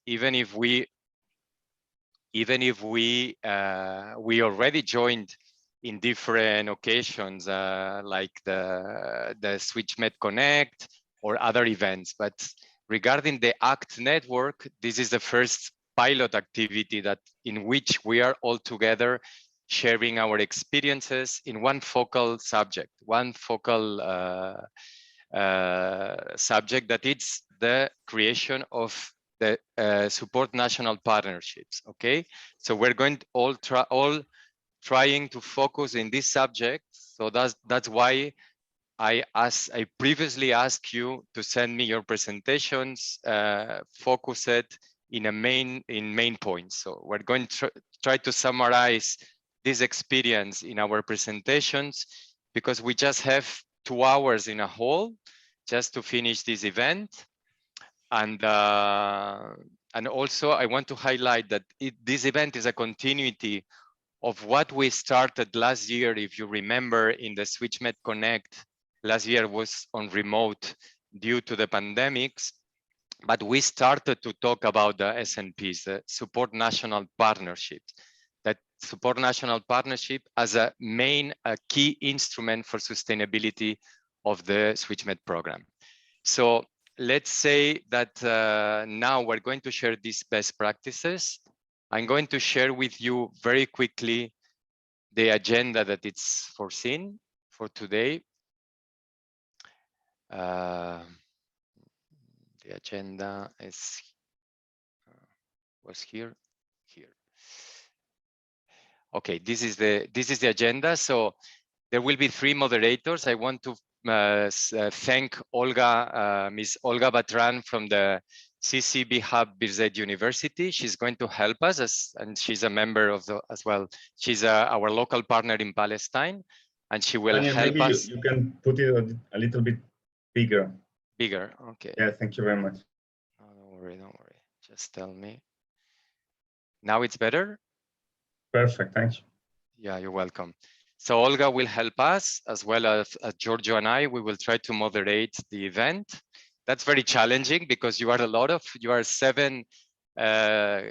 even if we already joined in different occasions, like the SwitchMed Connect or other events. But regarding the ACT network, this is the first pilot activity in which we are all together sharing our experiences in one focal subject, one focal subject, that it's the creation of the support national partnerships. Okay, so we're going to all trying to focus in this subject. So that's why I previously asked you to send me your presentations, focus it in main points. So we're going to try to summarize this experience in our presentations, because we just have 2 hours in a whole just to finish this event. And also I want to highlight that this event is a continuity of what we started last year. If you remember, in the SwitchMed Connect, last year was on remote due to the pandemics, but we started to talk about the SNPs, the Support National Partnerships. That Support National Partnership as a key instrument for sustainability of the SwitchMed program. So let's say that now we're going to share these best practices. I'm going to share with you very quickly the agenda that it's foreseen for today. The agenda was here. Okay, this is the agenda. So there will be 3 moderators. I want to thank Olga, Ms. Olga Batran from the CCB Hub Birzeit University. She's going to help us, and she's a member of as well. She's our local partner in Palestine, and she will help us. You can put it a little bit bigger. Bigger, okay. Yeah, thank you very much. Oh, don't worry. Just tell me. Now it's better? Perfect, thanks. Yeah, you're welcome. So Olga will help us, as well as Giorgio and I. We will try to moderate the event. That's very challenging because you are 7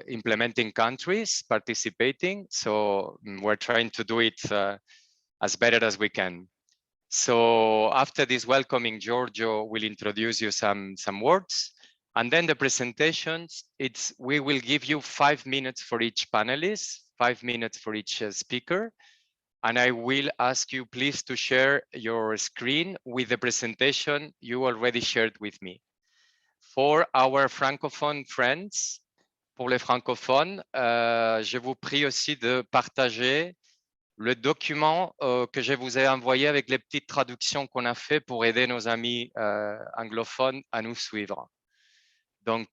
implementing countries participating. So we're trying to do it as better as we can. So after this welcoming, Giorgio will introduce you some words. And then the presentations, we will give you 5 minutes for each panelist, 5 minutes for each speaker. And I will ask you please to share your screen with the presentation you already shared with me. For our francophone friends, pour les francophones, je vous prie aussi de partager le document que je vous ai envoyé avec les petites traductions qu'on a fait pour aider nos amis anglophones à nous suivre. Donc,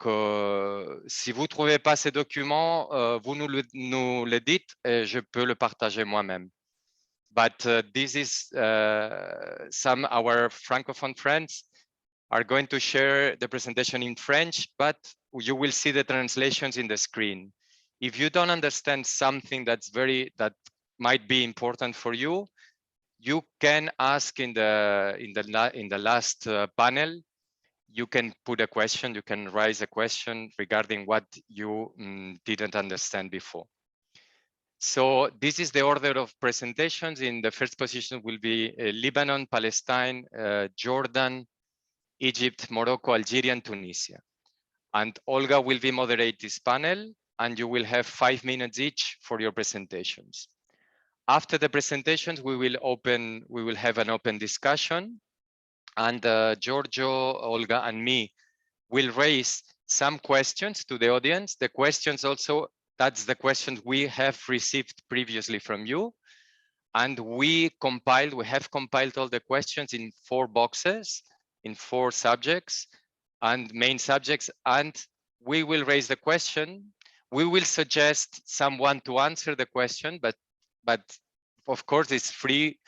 si vous ne trouvez pas ces documents, vous nous le dites et je peux le partager moi-même. But this is our Francophone friends are going to share the presentation in French, but you will see the translations in the screen. If you don't understand something that might be important for you, you can ask in the last panel. You can put a question, you can raise a question regarding what you didn't understand before. So this is the order of presentations. In the first position will be Lebanon, Palestine, Jordan, Egypt, Morocco, Algeria, and Tunisia. And Olga will be moderate this panel, and you will have 5 minutes each for your presentations. After the presentations, we will have an open discussion, and Giorgio, Olga, and me will raise some questions to the audience. The questions also, that's the questions we have received previously from you. And we have compiled all the questions in 4 boxes, in 4 subjects and main subjects. And we will raise the question. We will suggest someone to answer the question, but of course it's free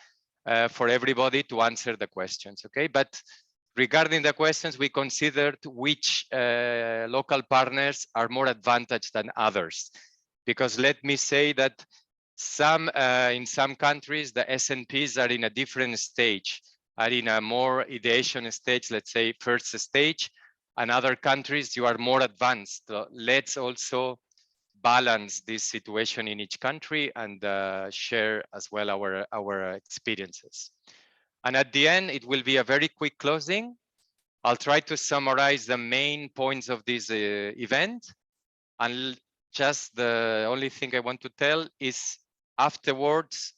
for everybody to answer the questions, okay? But regarding the questions, we considered which local partners are more advantaged than others. Because let me say that in some countries, the SNPs are in a different stage, are in a more ideation stage, let's say first stage, and other countries, you are more advanced. So let's also balance this situation in each country and share as well our experiences. And at the end, it will be a very quick closing. I'll try to summarize the main points of this event. And just the only thing I want to tell is afterwards,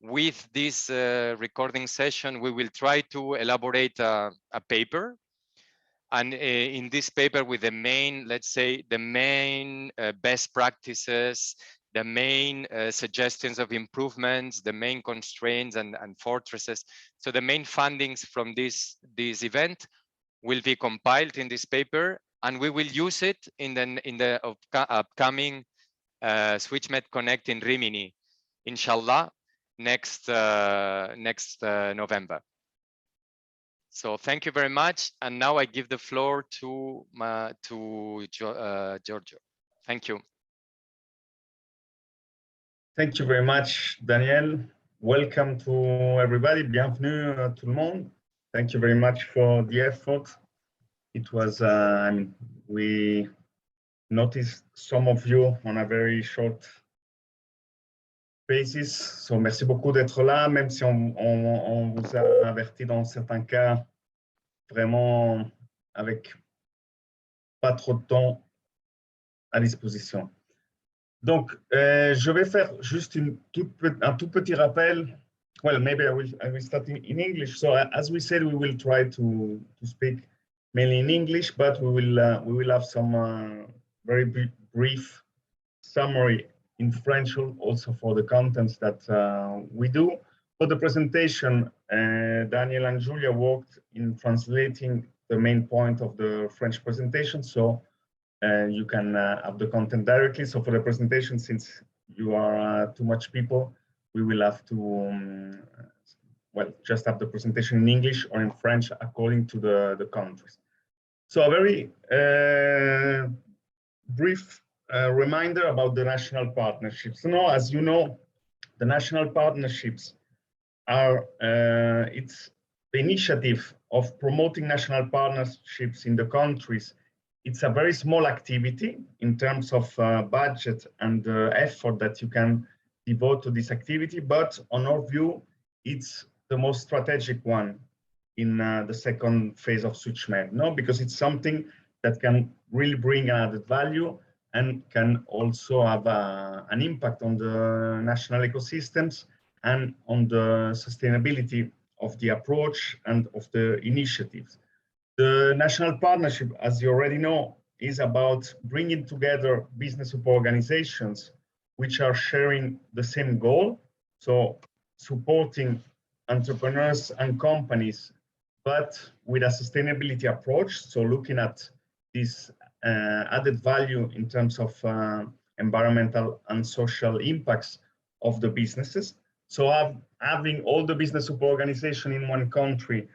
with this recording session, we will try to elaborate a paper. And in this paper with the main, let's say, the main best practices, the main suggestions of improvements, the main constraints and fortresses. So the main findings from this event will be compiled in this paper, and we will use it in the upcoming SwitchMed Connect in Rimini, inshallah, next November. So thank you very much. And now I give the floor to Giorgio. Thank you. Thank you very much, Daniel. Welcome to everybody. Bienvenue tout le monde. Thank you very much for the effort. It was, we noticed some of you on a very short basis. So merci beaucoup d'être là, même si on vous a averti dans certains cas, vraiment avec pas trop de temps à disposition. Donc, je vais faire juste un tout petit rappel. Well, maybe I will start in English. So, as we said, we will try to speak mainly in English, but we will have some very brief summary in French also for the contents that we do. For the presentation, Daniel and Julia worked in translating the main point of the French presentation. So you can have the content directly. So for the presentation, since you are too much people, we will have to, well, just have the presentation in English or in French according to the countries. So a very brief reminder about the national partnerships. Now, as you know, the national partnerships are, it's the initiative of promoting national partnerships in the countries. It's a very small activity in terms of budget and effort that you can devote to this activity, but on our view, it's the most strategic one in the second phase of SwitchMed, no? Because it's something that can really bring added value and can also have an impact on the national ecosystems and on the sustainability of the approach and of the initiatives. The national partnership, as you already know, is about bringing together business organizations which are sharing the same goal. So supporting entrepreneurs and companies, but with a sustainability approach. So looking at this added value in terms of environmental and social impacts of the businesses. So having all the business organization in one country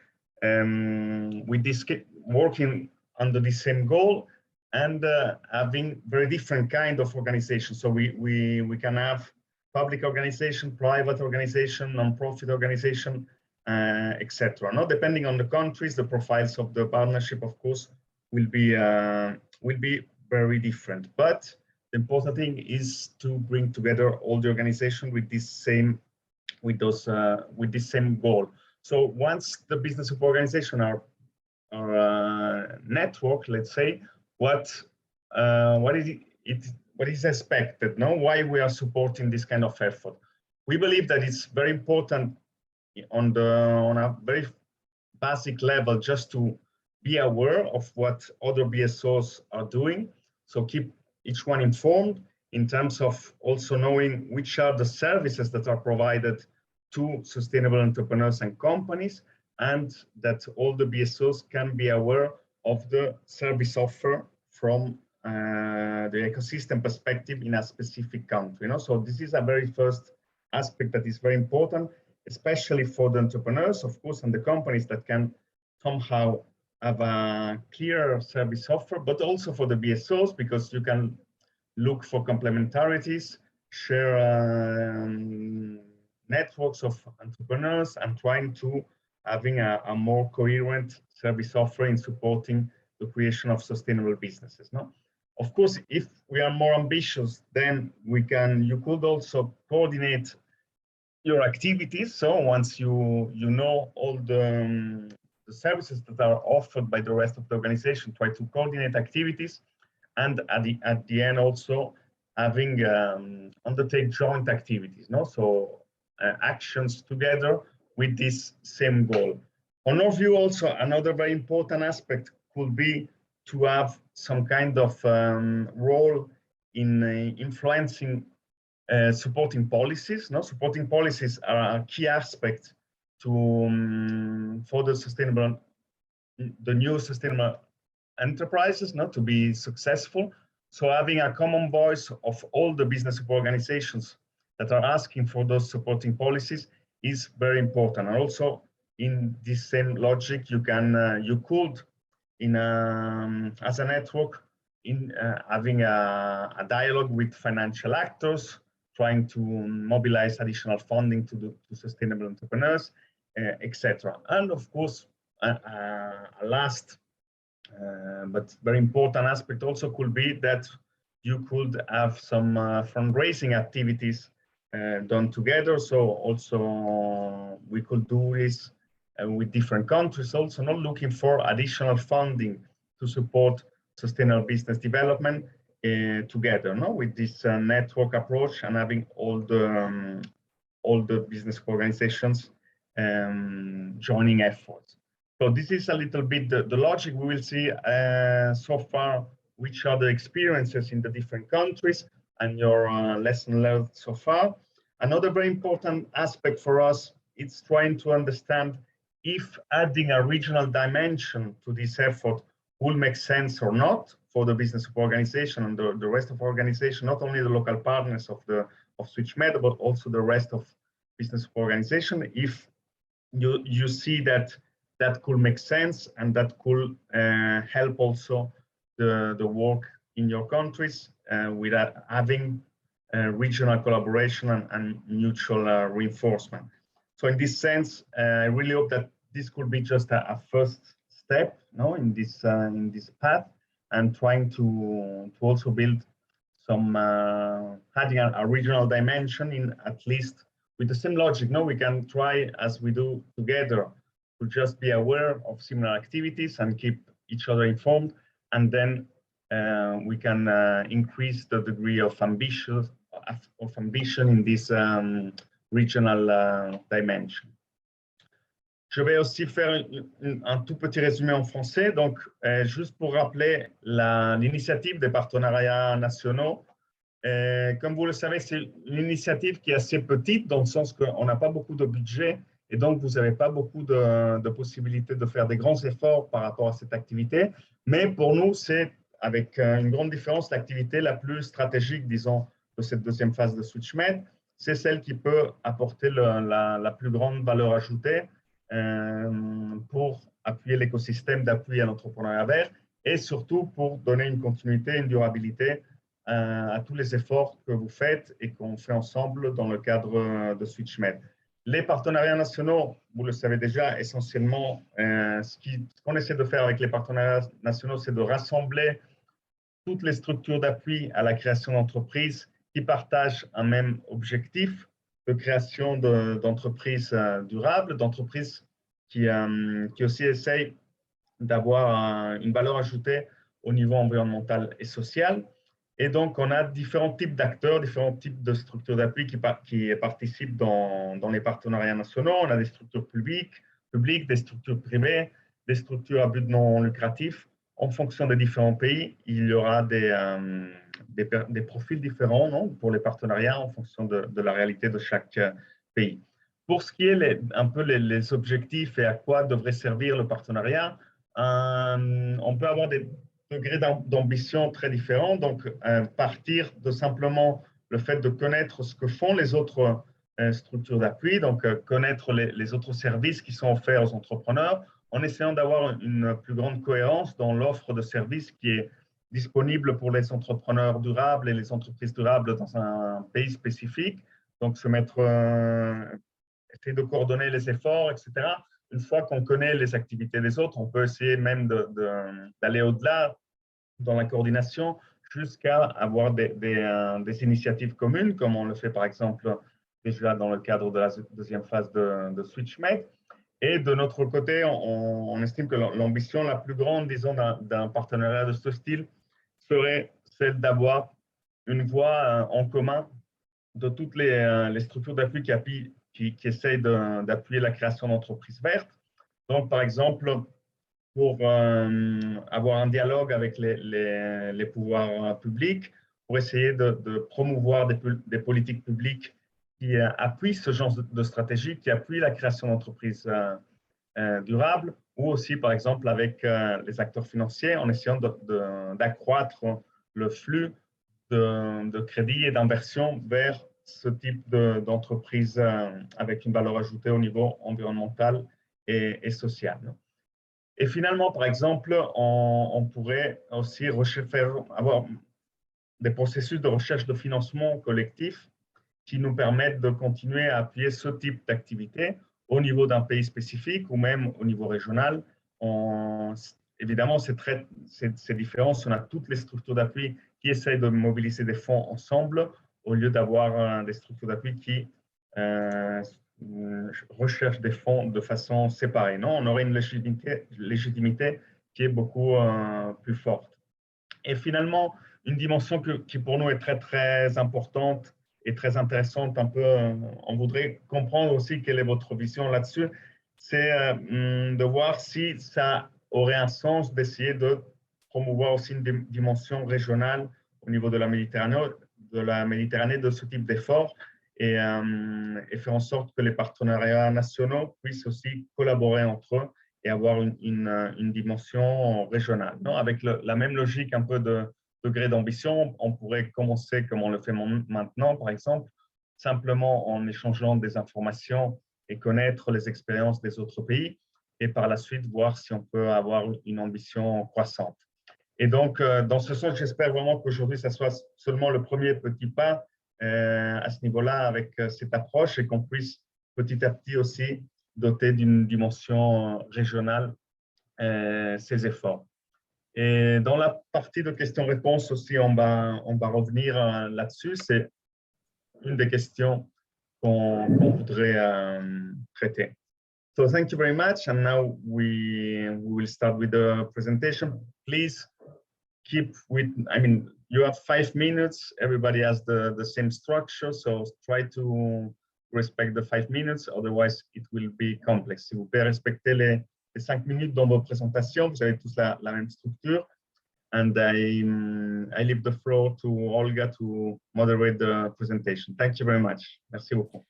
with this working under the same goal and having very different kind of organizations. So we can have public organization, private organization, non-profit organization, etc. Now, depending on the countries, the profiles of the partnership, of course, will be very different. But the important thing is to bring together all the organization with this same with this same goal. So once the business of organization are network, let's say, what is expected? No, why we are supporting this kind of effort? We believe that it's very important on a very basic level just to be aware of what other BSOs are doing. So keep each one informed in terms of also knowing which are the services that are provided to sustainable entrepreneurs and companies, and that all the BSOs can be aware of the service offer from the ecosystem perspective in a specific country. So this is a very first aspect that is very important, especially for the entrepreneurs, of course, and the companies that can somehow have a clear service offer, but also for the BSOs, because you can look for complementarities, share networks of entrepreneurs, and trying to having a more coherent service offer in supporting the creation of sustainable businesses. No, of course, if we are more ambitious, then you could also coordinate your activities. So once you know all the services that are offered by the rest of the organization, try to coordinate activities, and at the end also having undertake joint activities. No, so actions together with this same goal. On our view, also another very important aspect could be to have some kind of role in influencing supporting policies. No, supporting policies are a key aspect to for the new sustainable enterprises, not to be successful. So having a common voice of all the business organizations that are asking for those supporting policies is very important. And also in this same logic, you could as a network in having a dialogue with financial actors, trying to mobilize additional funding to sustainable entrepreneurs, etc. And of course, a last but very important aspect also could be that you could have some fundraising activities done together. So also we could do this with different countries, also not looking for additional funding to support sustainable business development together, no, with this network approach and having all the business organizations joining efforts. So this is a little bit the logic. We will see so far which are the experiences in the different countries and your lesson learned so far. Another very important aspect for us is trying to understand if adding a regional dimension to this effort will make sense or not for the business of organization and the rest of organization, not only the local partners of SwitchMed, but also the rest of business organization. If you see that could make sense and that could help also the work in your countries without having regional collaboration and mutual reinforcement. So in this sense, I really hope that this could be just a first step, no, in this path, and trying to also build some adding a regional dimension in at least with the same logic. No, we can try as we do together to just be aware of similar activities and keep each other informed, and then we can increase the degree of ambition in this regional dimension. Je vais aussi faire un tout petit résumé en français. Donc, juste pour rappeler l'initiative des partenariats nationaux. Comme vous le savez, c'est une initiative qui est assez petite, dans le sens qu'on n'a pas beaucoup de budget, et donc vous n'avez pas beaucoup de possibilités de faire des grands efforts par rapport à cette activité. Mais pour nous, c'est avec une grande différence l'activité la plus stratégique, disons, de cette deuxième phase de SwitchMed. C'est celle qui peut apporter la plus grande valeur ajoutée pour appuyer l'écosystème d'appui à l'entrepreneuriat vert et surtout pour donner une continuité, une durabilité à tous les efforts que vous faites et qu'on fait ensemble dans le cadre de SwitchMed. Les partenariats nationaux, vous le savez déjà, essentiellement, ce qu'on essaie de faire avec les partenariats nationaux, c'est de rassembler toutes les structures d'appui à la création d'entreprises qui partagent un même objectif de création d'entreprises durables, d'entreprises qui aussi essayent d'avoir une valeur ajoutée au niveau environnemental et social. Et donc, on a différents types d'acteurs, différents types de structures d'appui qui participent dans les partenariats nationaux. On a des structures publiques, des structures privées, des structures à but non lucratif. En fonction des différents pays, il y aura des profils différents, non, pour les partenariats en fonction de la réalité de chaque pays. Pour ce qui est un peu les objectifs et à quoi devrait servir le partenariat, on peut avoir des degrés d'ambition très différents. Donc, partir de simplement le fait de connaître ce que font les autres structures d'appui, donc connaître les autres services qui sont offerts aux entrepreneurs, en essayant d'avoir une plus grande cohérence dans l'offre de services qui est disponible pour les entrepreneurs durables et les entreprises durables dans un pays spécifique. Donc, essayer de coordonner les efforts, etc. une fois qu'on connaît les activités des autres, on peut essayer même d'aller au-delà dans la coordination jusqu'à avoir des initiatives communes, comme on le fait par exemple déjà dans le cadre de la deuxième phase de SwitchMate. Et de notre côté, on estime que l'ambition la plus grande, disons, d'un partenariat de ce style serait celle d'avoir une voie en commun de toutes les structures d'appui qui essayent d'appuyer la création d'entreprises vertes. Donc, par exemple, pour avoir un dialogue avec les pouvoirs publics, pour essayer de promouvoir des politiques publiques qui appuient ce genre de stratégie, qui appuient la création d'entreprises durables, ou aussi, par exemple, avec les acteurs financiers, en essayant d'accroître le flux de crédit et d'inversion vers ce type d'entreprise avec une valeur ajoutée au niveau environnemental et social. Et finalement, par exemple, on pourrait aussi avoir des processus de recherche de financement collectif qui nous permettent de continuer à appuyer ce type d'activité au niveau d'un pays spécifique ou même au niveau régional. Évidemment, c'est différent si on a toutes les structures d'appui qui essayent de mobiliser des fonds ensemble au lieu d'avoir des structures d'appui qui recherchent des fonds de façon séparée. Non, on aurait une légitimité qui est beaucoup plus forte. Et finalement, une dimension qui pour nous est très, très importante et très intéressante, un peu, on voudrait comprendre aussi quelle est votre vision là-dessus, c'est de voir si ça aurait un sens d'essayer de promouvoir aussi une dimension régionale au niveau de la Méditerranée de ce type d'effort et faire en sorte que les partenariats nationaux puissent aussi collaborer entre eux et avoir une dimension régionale. Non, avec la même logique un peu de degré d'ambition, on pourrait commencer comme on le fait maintenant, par exemple, simplement en échangeant des informations et connaître les expériences des autres pays, et par la suite voir si on peut avoir une ambition croissante. Et donc, dans ce sens, j'espère vraiment qu'aujourd'hui, ça soit seulement le premier petit pas à ce niveau-là avec cette approche et qu'on puisse petit à petit aussi doter d'une dimension régionale ces efforts. Et dans la partie de questions-réponses aussi, on va revenir là-dessus. C'est une des questions qu'on voudrait traiter. So thank you very much. And now we will start with the presentation. Please keep with, you have 5 minutes. Everybody has the same structure. So try to respect the 5 minutes. Otherwise, it will be complex. Si vous pouvez respecter les 5 minutes dans vos présentations, vous avez tous la même structure. And I leave the floor to Olga to moderate the presentation. Thank you very much. Merci beaucoup.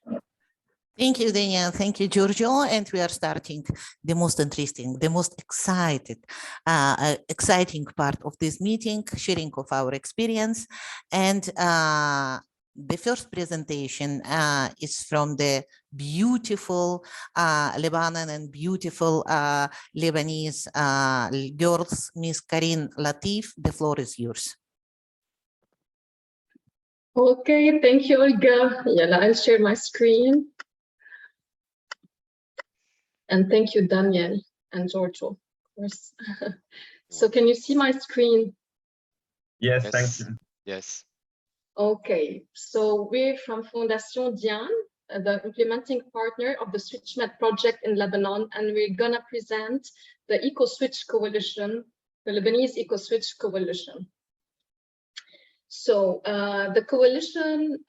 Thank you, Daniel. Thank you, Giorgio. And we are starting the most interesting, the most exciting part of this meeting, sharing of our experience. And the first presentation is from the beautiful Lebanon and beautiful Lebanese girls, Miss Karin Latif. The floor is yours. Okay, thank you, Olga. Yeah, I'll share my screen. And thank you, Daniel and Giorgio, of course. So can you see my screen? Yes, thank you. Yes. Okay, so we're from Fondation Diane, the implementing partner of the SwitchMed project in Lebanon, and we're gonna present the EcoSwitch Coalition, the Lebanese EcoSwitch Coalition. So the coalition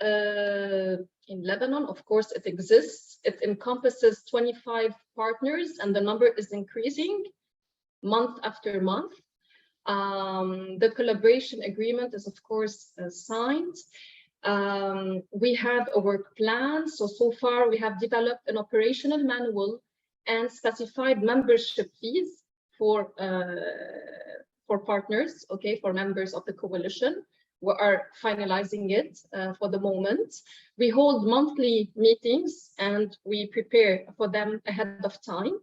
in Lebanon, of course, it exists. It encompasses 25 partners, and the number is increasing month after month. The collaboration agreement is, of course, signed. We have a work plan. So far, we have developed an operational manual and specified membership fees for partners, okay, for members of the coalition. We are finalizing it for the moment. We hold monthly meetings and we prepare for them ahead of time.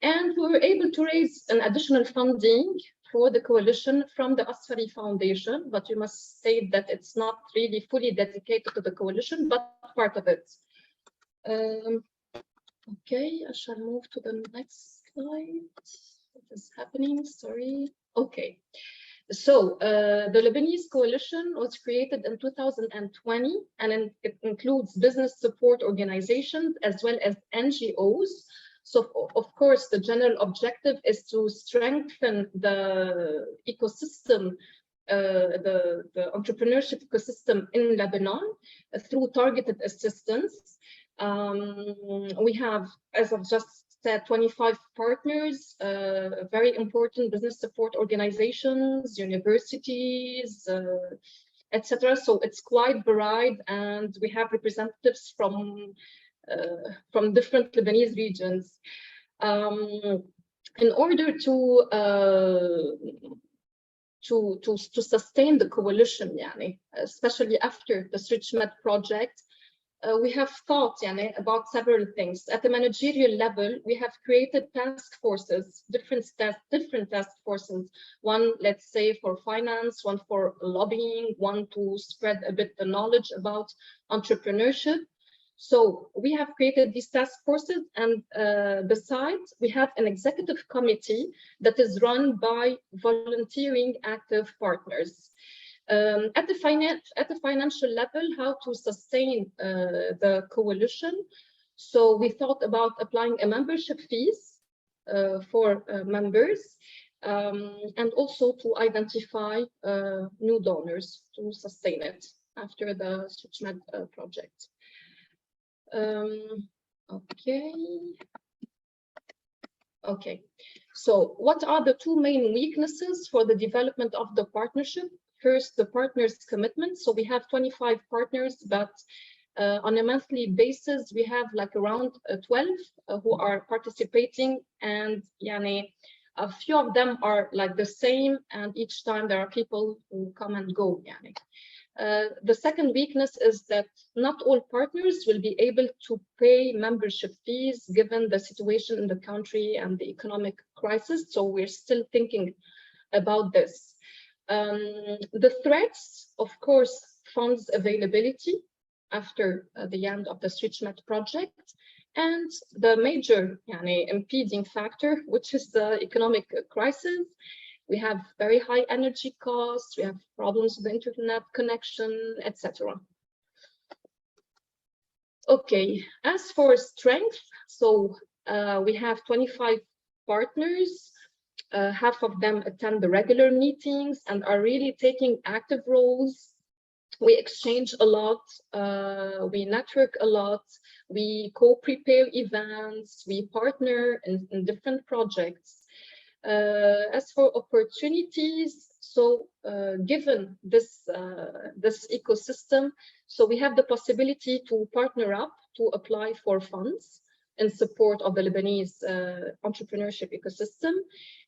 And we were able to raise an additional funding for the coalition from the Asfari Foundation, but you must state that it's not really fully dedicated to the coalition, but part of it. Okay, I shall move to the next slide. What is happening? Sorry. Okay. So the Lebanese coalition was created in 2020, and it includes business support organizations as well as NGOs. So of course, the general objective is to strengthen the ecosystem, the entrepreneurship ecosystem in Lebanon through targeted assistance. We have, as I've just said, 25 partners, very important business support organizations, universities, etc. So it's quite varied, and we have representatives from different Lebanese regions. In order to sustain the coalition, especially after the SwitchMed project, we have thought about several things. At the managerial level, we have created task forces, different task forces. One, let's say, for finance, one for lobbying, one to spread a bit the knowledge about entrepreneurship. So we have created these task forces, and besides, we have an executive committee that is run by volunteering active partners. At the financial level, how to sustain the coalition. So we thought about applying a membership fees for members, and also to identify new donors to sustain it after the SwitchMed project. Okay. So what are the two main weaknesses for the development of the partnership? First, the partners' commitment. So we have 25 partners, but on a monthly basis, we have like around 12 who are participating, and a few of them are like the same, and each time there are people who come and go. The second weakness is that not all partners will be able to pay membership fees given the situation in the country and the economic crisis. So we're still thinking about this. The threats, of course, funds availability after the end of the SwitchMed project, and the major impeding factor, which is the economic crisis. We have very high energy costs, we have problems with the internet connection, etc. Okay, as for strength, so we have 25 partners. Half of them attend the regular meetings and are really taking active roles. We exchange a lot, we network a lot, we co-prepare events, we partner in different projects. As for opportunities, so given this ecosystem, so we have the possibility to partner up to apply for funds in support of the Lebanese entrepreneurship ecosystem,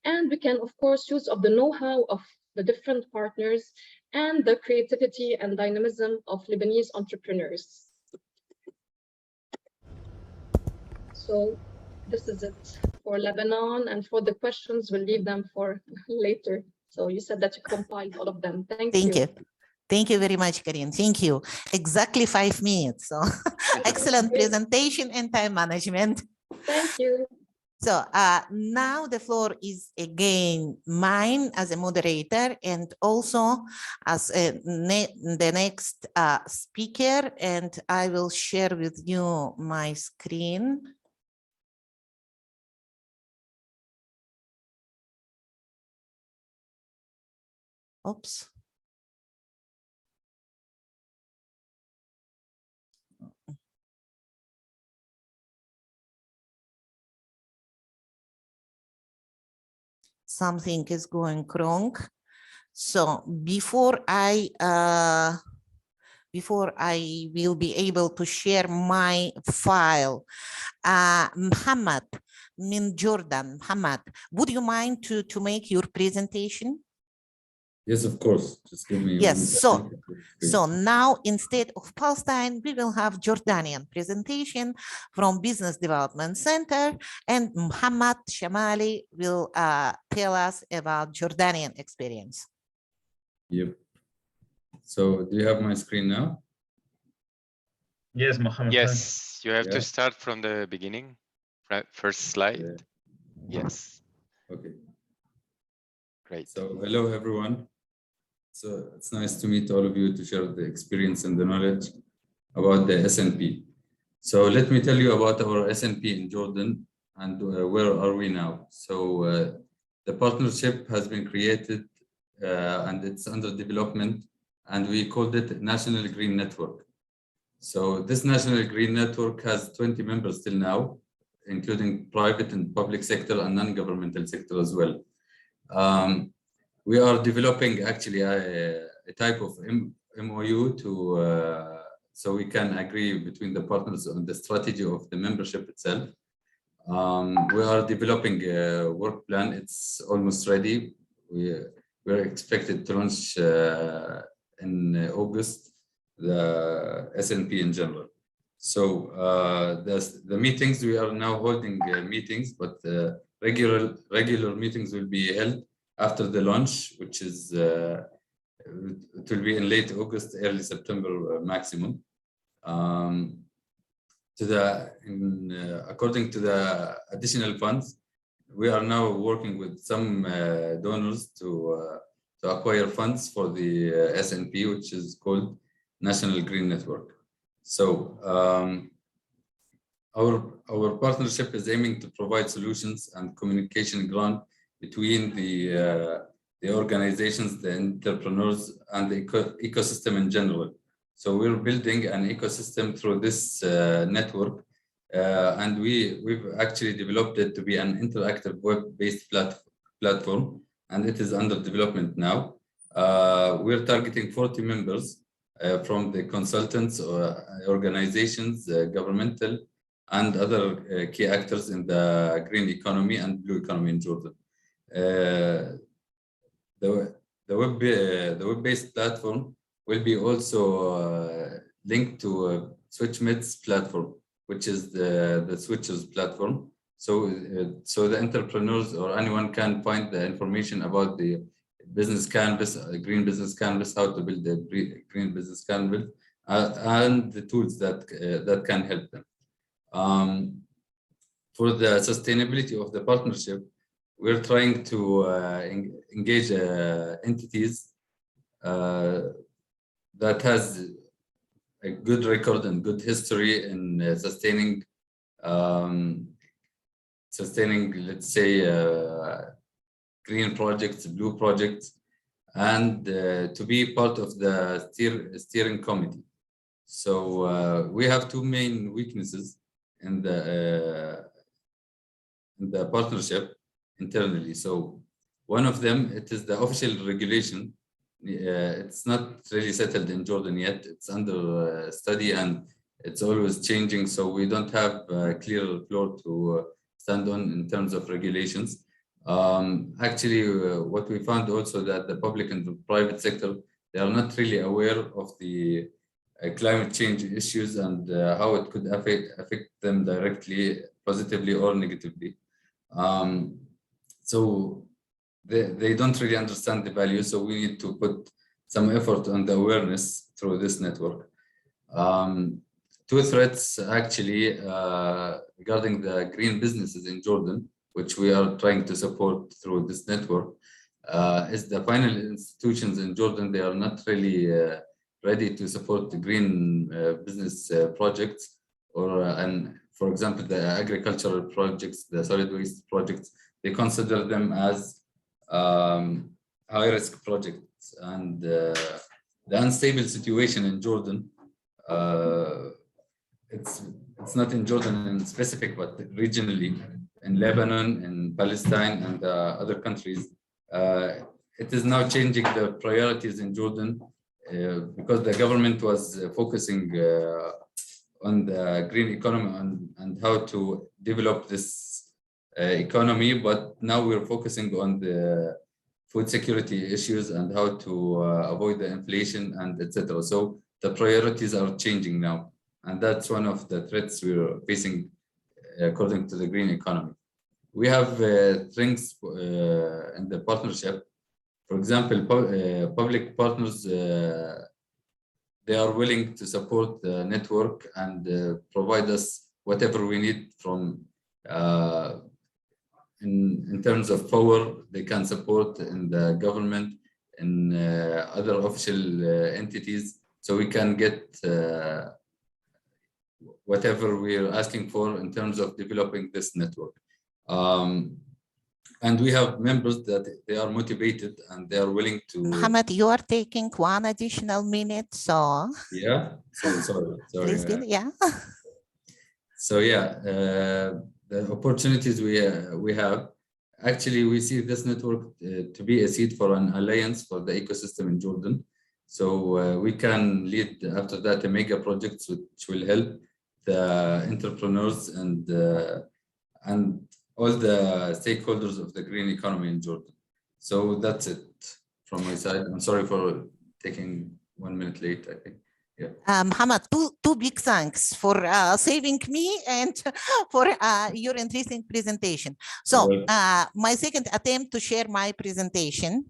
and we can of course use of the know-how of the different partners and the creativity and dynamism of Lebanese entrepreneurs. So this is it for Lebanon, and for the questions, we'll leave them for later. So you said that you compiled all of them. Thank you. Thank you very much, Karin. Thank you. Exactly 5 minutes. So excellent presentation and time management. Thank you. So now the floor is again mine as a moderator and also as the next speaker, and I will share with you my screen. Oops. Something is going wrong. So before I will be able to share my file, Muhammad min Jordan, Muhammad, would you mind to make your presentation? Yes, of course. Just give me yes. So now instead of Palestine, we will have Jordanian presentation from Business Development Center, and Muhammad Shamali will tell us about Jordanian experience. Yep. So do you have my screen now? Yes, Mohammed. Yes, you have to start from the beginning. First slide. Yeah. Yes, Okay. great. So hello, everyone. So it's nice to meet all of you to share the experience and the knowledge about the SNP. So let me tell you about our SNP in Jordan and where are we now. So the partnership has been created and it's under development, and we called it National Green Network. So this National Green Network has 20 members till now, including private and public sector and non-governmental sector as well. We are developing actually a type of MOU to so we can agree between the partners on the strategy of the membership itself. We are developing a work plan. It's almost ready. We're expected to launch in August the SNP in general. So the meetings, we are now holding meetings, but regular meetings will be held after the launch, which is it will be in late August, early September maximum. According to the additional funds, we are now working with some donors to acquire funds for the SNP, which is called National Green Network. So our partnership is aiming to provide solutions and communication ground between the organizations, the entrepreneurs, and the ecosystem in general. So we're building an ecosystem through this network, and we've actually developed it to be an interactive web-based platform, and it is under development now. We're targeting 40 members from the consultants, organizations, governmental, and other key actors in the green economy and blue economy in Jordan. The web-based platform will be also linked to SwitchMed's platform, which is the switchers platform. So the entrepreneurs or anyone can find the information about the business canvas, green business canvas, how to build a green business canvas, and the tools that can help them. For the sustainability of the partnership, we're trying to engage entities that has a good record and good history in sustaining, let's say, green projects, blue projects, and to be part of the steering committee. So we have two main weaknesses in the partnership internally. So one of them, it is the official regulation. It's not really settled in Jordan yet. It's under study and it's always changing. So we don't have a clear floor to stand on in terms of regulations. Actually, what we found also that the public and the private sector, they are not really aware of the climate change issues and how it could affect them directly, positively or negatively. So they don't really understand the value. So we need to put some effort on the awareness through this network. Two threats actually regarding the green businesses in Jordan, which we are trying to support through this network, is the financial institutions in Jordan. They are not really ready to support the green business projects, or and for example, the agricultural projects, the solid waste projects, they consider them as high-risk projects. And the unstable situation in Jordan, it's not in Jordan in specific, but regionally, in Lebanon, in Palestine, and other countries, it is now changing the priorities in Jordan because the government was focusing on the green economy and how to develop this economy, but now we're focusing on the food security issues and how to avoid the inflation and etc. So the priorities are changing now, and that's one of the threats we're facing according to the green economy. We have strengths in the partnership. For example, public partners, they are willing to support the network and provide us whatever we need from in terms of power, they can support in the government and other official entities, so we can get whatever we are asking for in terms of developing this network. And we have members that they are motivated and they are willing to. Mohammed, you are taking one additional minute, so. Yeah, sorry. Please, yeah. So yeah, the opportunities we have, actually we see this network to be a seed for an alliance for the ecosystem in Jordan. So we can lead after that a mega projects which will help the entrepreneurs and all the stakeholders of the green economy in Jordan. So that's it from my side. I'm sorry for taking 1 minute late, I think. Yeah. Mohammed, two big thanks for saving me and for your interesting presentation. So my second attempt to share my presentation.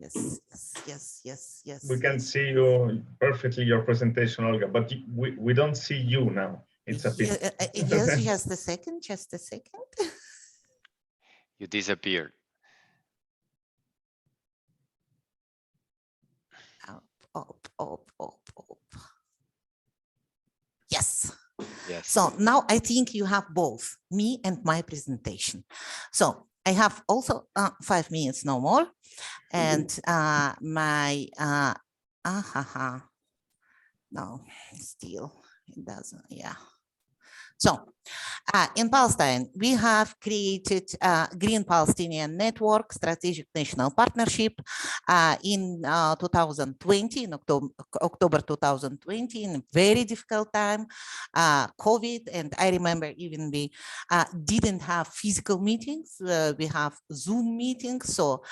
Yes. We can see you perfectly, your presentation, Olga, but we don't see you now. It's a bit. Yes, just a second. You disappeared. Up. Yes. Yes. So now I think you have both me and my presentation. So I have also 5 minutes, no more. And no, still it doesn't, yeah. So in Palestine, we have created Green Palestinian Network Strategic National Partnership in 2020, in October 2020, in a very difficult time, COVID. And I remember even we didn't have physical meetings, we have Zoom meetings. So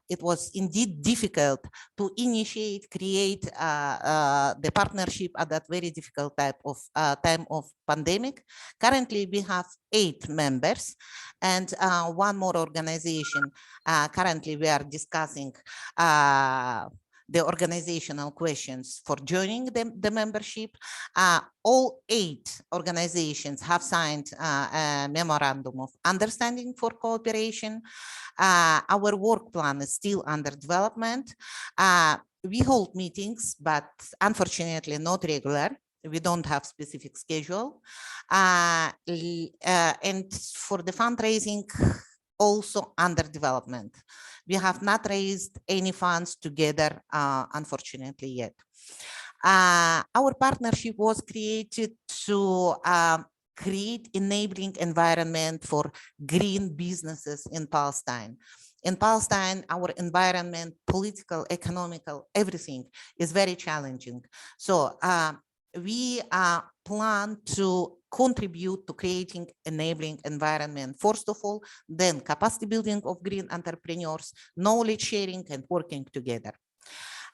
it was indeed difficult to initiate, create the partnership at that very difficult time of pandemic. Currently, we have 8 members and one more organization. Currently, we are discussing the organizational questions for joining the membership. All 8 organizations have signed a memorandum of understanding for cooperation. Our work plan is still under development. We hold meetings, but unfortunately not regular. We don't have specific schedule. And for the fundraising, also under development. We have not raised any funds together, unfortunately, yet. Our partnership was created to create enabling environment for green businesses in Palestine. In Palestine, our environment, political, economical, everything is very challenging. So we plan to contribute to creating enabling environment, first of all, then capacity building of green entrepreneurs, knowledge sharing and working together.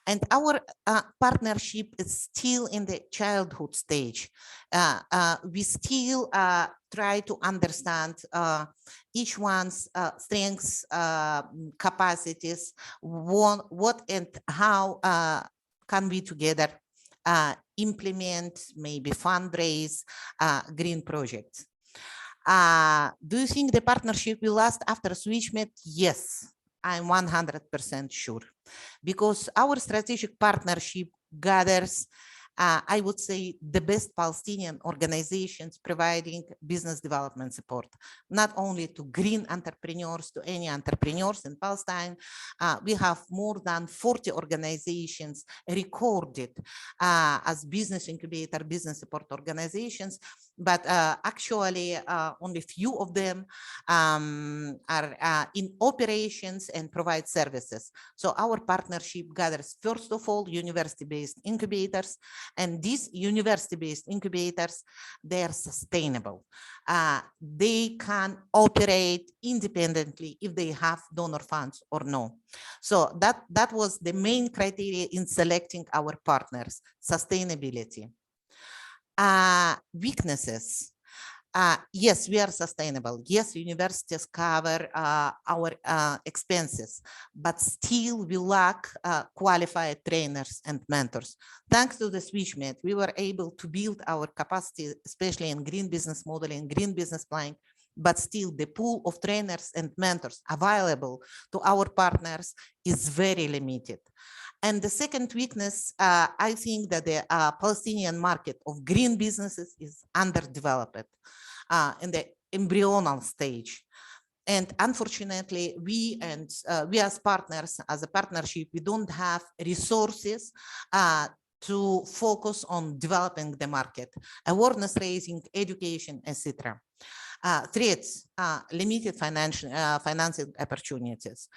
And our partnership is still in the childhood stage. We still try to understand each one's strengths, capacities, what and how can we together implement, maybe fundraise green projects. Do you think the partnership will last after SwitchMed? Yes, I'm 100% sure, because our strategic partnership gathers, I would say, the best Palestinian organizations providing business development support, not only to green entrepreneurs, to any entrepreneurs in Palestine. We have more than 40 organizations recorded as business incubator, business support organizations, but actually only few of them are in operations and provide services. So our partnership gathers, first of all, university-based incubators. And these university-based incubators, they are sustainable. They can operate independently if they have donor funds or no. So that was the main criteria in selecting our partners, sustainability. Weaknesses. Yes, we are sustainable. Yes, universities cover our expenses, but still we lack qualified trainers and mentors. Thanks to the SwitchMed, we were able to build our capacity, especially in green business modeling, green business planning, but still the pool of trainers and mentors available to our partners is very limited. And the second weakness, I think that the Palestinian market of green businesses is underdeveloped in the embryonal stage. And unfortunately, we as partners, as a partnership, we don't have resources to focus on developing the market, awareness raising, education, etc. Threats, limited financing opportunities.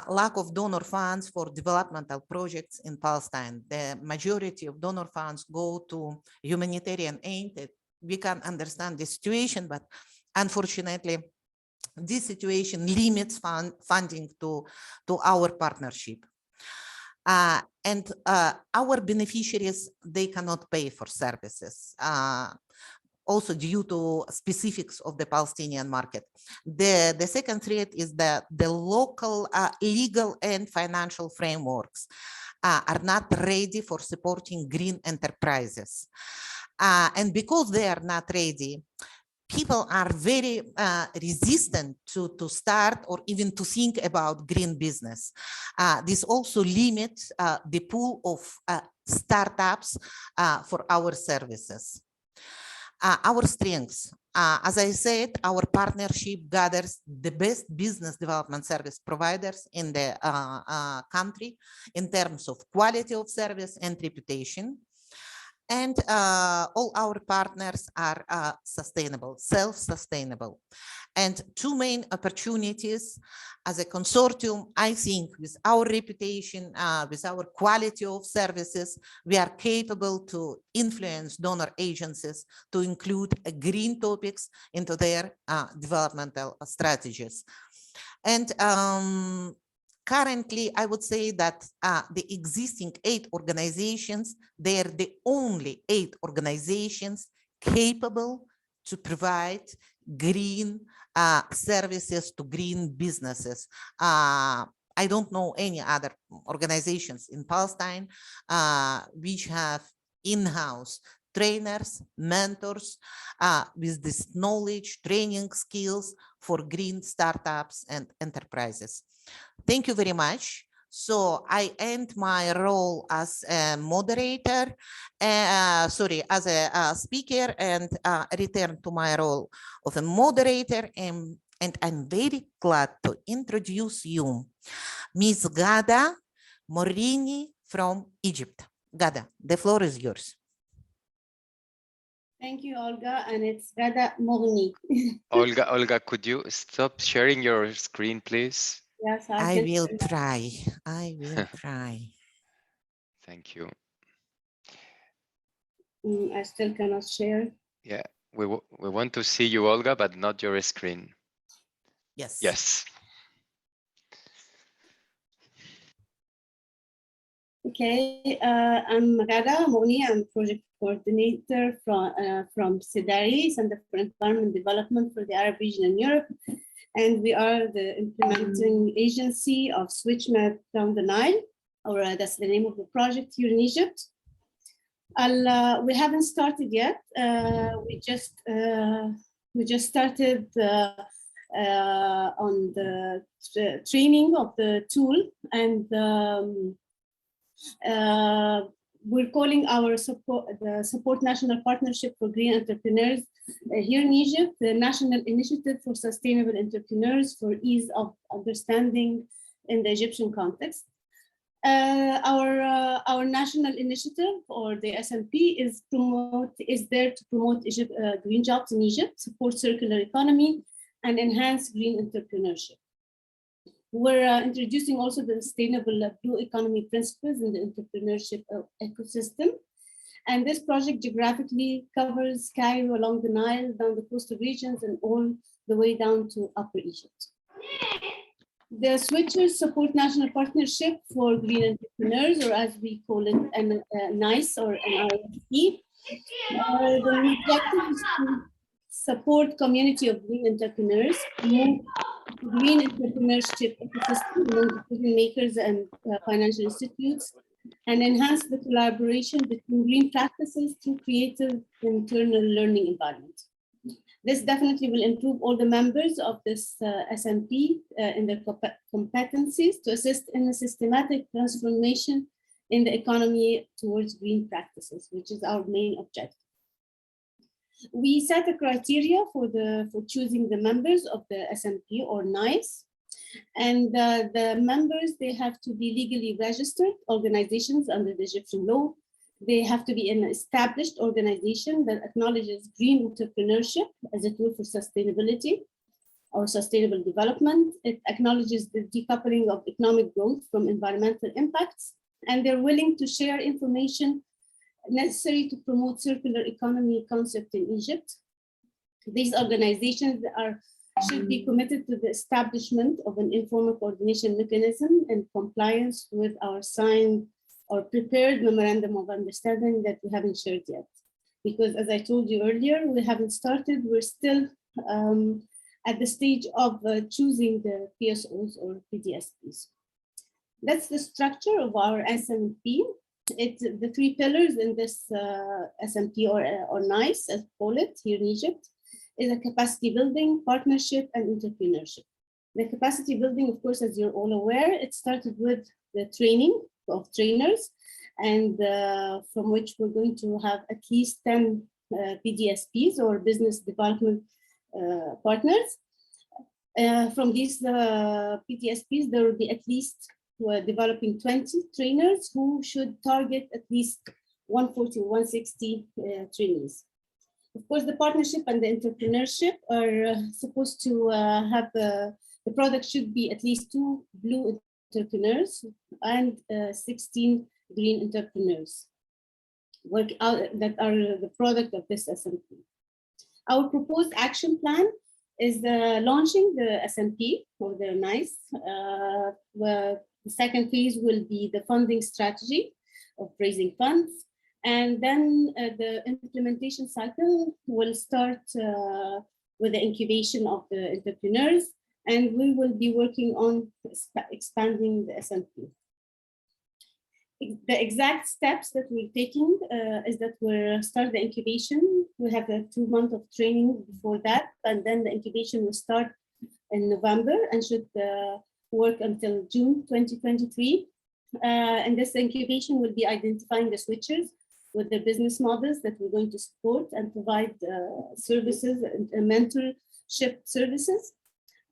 Lack of donor funds for developmental projects in Palestine. The majority of donor funds go to humanitarian aid. We can understand the situation, but unfortunately, this situation limits funding to our partnership. And our beneficiaries, they cannot pay for services. Also due to specifics of the Palestinian market. The second threat is that the local legal and financial frameworks are not ready for supporting green enterprises. And because they are not ready, people are very resistant to start or even to think about green business. This also limits the pool of startups for our services. Our strengths, as I said, our partnership gathers the best business development service providers in the country in terms of quality of service and reputation. And all our partners are sustainable, self-sustainable. And two main opportunities as a consortium, I think with our reputation, with our quality of services, we are capable to influence donor agencies to include green topics into their developmental strategies. And currently, I would say that the existing 8 organizations, they are the only 8 organizations capable to provide green services to green businesses. I don't know any other organizations in Palestine which have in-house trainers, mentors with this knowledge, training skills for green startups and enterprises. Thank you very much. So I end my role as a moderator, as a speaker, and return to my role of a moderator. And I'm very glad to introduce you, Ms. Gada Morini from Egypt. Gada, the floor is yours. Thank you, Olga, and it's Gada Morini. Olga, could you stop sharing your screen, please? Yes, I will try. Thank you. I still cannot share. Yeah, we want to see you, Olga, but not your screen. Yes. Yes. Okay, I'm Gada Morini. I'm project coordinator from CEDARI, Center for Environment Development for the Arab region in Europe. And we are the implementing agency of SwitchMed down the Nile, or that's the name of the project here in Egypt. We haven't started yet. We just started on the training of the tool, and we're calling our support National Partnership for Green Entrepreneurs here in Egypt, the National Initiative for Sustainable Entrepreneurs for Ease of Understanding in the Egyptian context. Our national initiative, or the SNP, is there to promote green jobs in Egypt, support circular economy, and enhance green entrepreneurship. We're introducing also the sustainable blue economy principles in the entrepreneurship ecosystem. And this project geographically covers Cairo along the Nile, down the coastal regions, and all the way down to Upper Egypt. The Switchers support National Partnership for Green Entrepreneurs, or as we call it, NICE or NISE. The objective is to support community of green entrepreneurs, promote green entrepreneurship ecosystem among decision makers and financial institutes, and enhance the collaboration between green practices through creative internal learning environment. This definitely will improve all the members of this SNP in their competencies to assist in the systematic transformation in the economy towards green practices, which is our main objective. We set a criteria for choosing the members of the SNP or NICE. And the members, they have to be legally registered organizations under the Egyptian law. They have to be an established organization that acknowledges green entrepreneurship as a tool for sustainability or sustainable development. It acknowledges the decoupling of economic growth from environmental impacts, and they're willing to share information necessary to promote circular economy concept in Egypt. These organizations should be committed to the establishment of an informal coordination mechanism in compliance with our signed or prepared memorandum of understanding that we haven't shared yet. Because as I told you earlier, we haven't started, we're still at the stage of choosing the PSOs or PDSPs. That's the structure of our SNP. It's the three pillars in this SNP or NICE, as we call it here in Egypt, is a capacity building, partnership, and entrepreneurship. The capacity building, of course, as you're all aware, it started with the training of trainers, and from which we're going to have at least 10 PDSPs or business development partners. From these PDSPs, there will be at least we're developing 20 trainers who should target at least 140, 160 trainees. Of course, the partnership and the entrepreneurship are supposed to have the product should be at least 2 blue entrepreneurs and 16 green entrepreneurs work out that are the product of this SNP. Our proposed action plan is launching the SNP or the NICE. Where the second phase will be the funding strategy of raising funds. And then the implementation cycle will start with the incubation of the entrepreneurs, and we will be working on expanding the SNP. The exact steps that we're taking is that we'll start the incubation. We have a 2 months of training before that, and then the incubation will start in November and should work until June 2023. And this incubation will be identifying the switchers with the business models that we're going to support and provide services and mentorship services.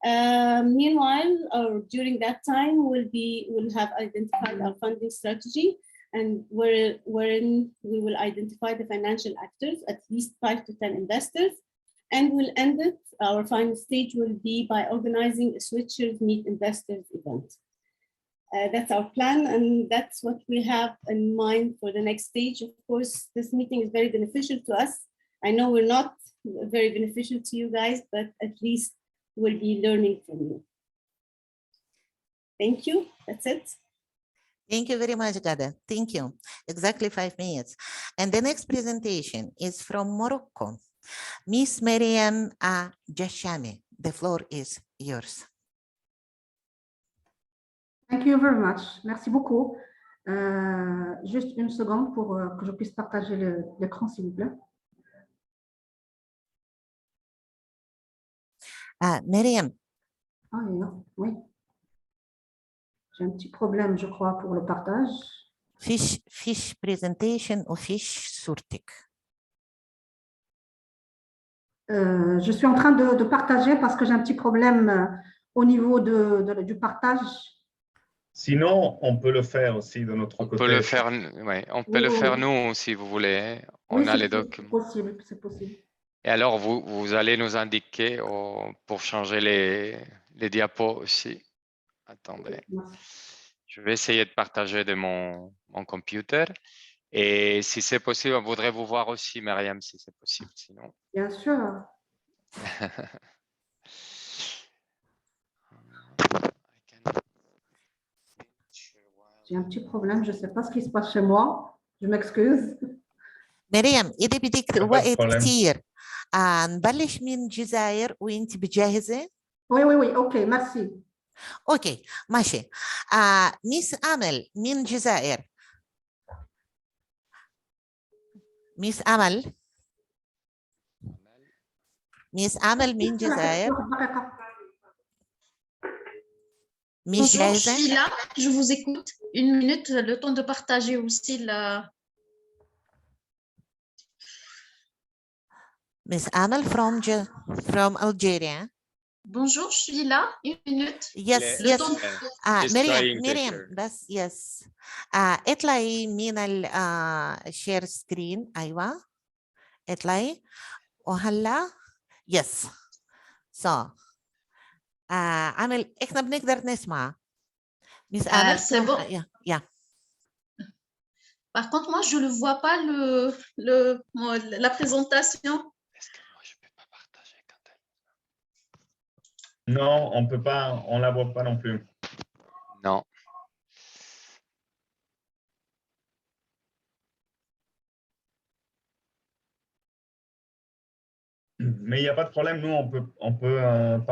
Meanwhile, or during that time, we'll have identified our funding strategy, and wherein we will identify the financial actors, at least 5 to 10 investors, and we'll end it. Our final stage will be by organizing a Switchers Meet Investors event. That's our plan, and that's what we have in mind for the next stage. Of course, this meeting is very beneficial to us. I know we're not very beneficial to you guys, but at least we'll be learning from you. Thank you. That's it. Thank you very much, Gada. Thank you. Exactly 5 minutes. And the next presentation is from Morocco. Miss Mariam Jashami, the floor is yours. Thank you very much. Merci beaucoup. Juste une seconde pour que je puisse partager l'écran, s'il vous plaît. Mariam. Ah, oui. J'ai un petit problème, je crois, pour le partage. Fiche presentation ou fiche surtik. Je suis en train de partager parce que j'ai un petit problème au niveau du partage. Sinon, on peut le faire aussi de notre côté. On peut le faire, ouais, on peut le faire nous si vous voulez. On a les documents. C'est possible. Et alors, vous allez nous indiquer pour changer les diapos aussi. Attendez. Je vais essayer de partager de mon computer. Et si c'est possible, on voudrait vous voir aussi, Myriam, si c'est possible. Sinon. Bien sûr. J'ai un petit problème, je ne sais pas ce qui se passe chez moi. Je m'excuse. مريم إذا بدك وقت كثير نبلش من الجزائر وانت بجاهزة؟ Oui, oui, oui, ok, merci. اوكي ماشي. ميس امل من الجزائر. ميس امل. ميس امل من الجزائر. مش Bonjour, je جاهزة؟ suis là, je vous écoute. Une minute, le temps de partager aussi la... Miss Amal from Algeria. Bonjour, je suis là, une minute. Yes, Le- yes. She's trying to مريم share. بس yes. اطلعي من الشير سكرين. ايوه اطلعي وهلا yes. So عمل احنا بنقدر نسمع. Miss Amal C'est bon. yeah. Par contre, moi, je ne vois pas la présentation. Est-ce que moi, je peux pas partager quand elle... Non, on peut pas, on la voit pas non plus. Non. Mais il n'y a pas de problème, nous, on peut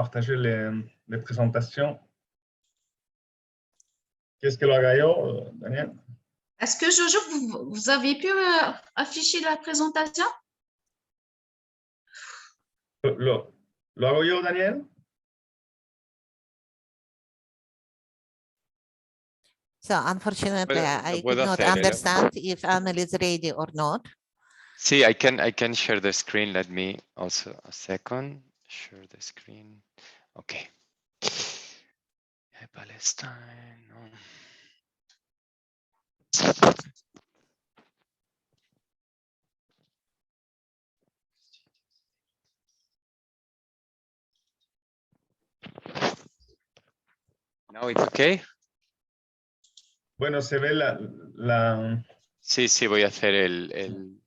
partager les présentations. Qu'est-ce que lo haga yo, Daniel? Est-ce que, Jojo, vous avez pu afficher la présentation? ¿Lo hago yo, Daniel? So unfortunately I could puedo not hacer, understand if Amal is ready or not. See, I can share the screen. Let me also a second share the screen. Okay. Palestine. No. Now it's okay. Bueno, se ve la... Sí, sí, voy a hacer el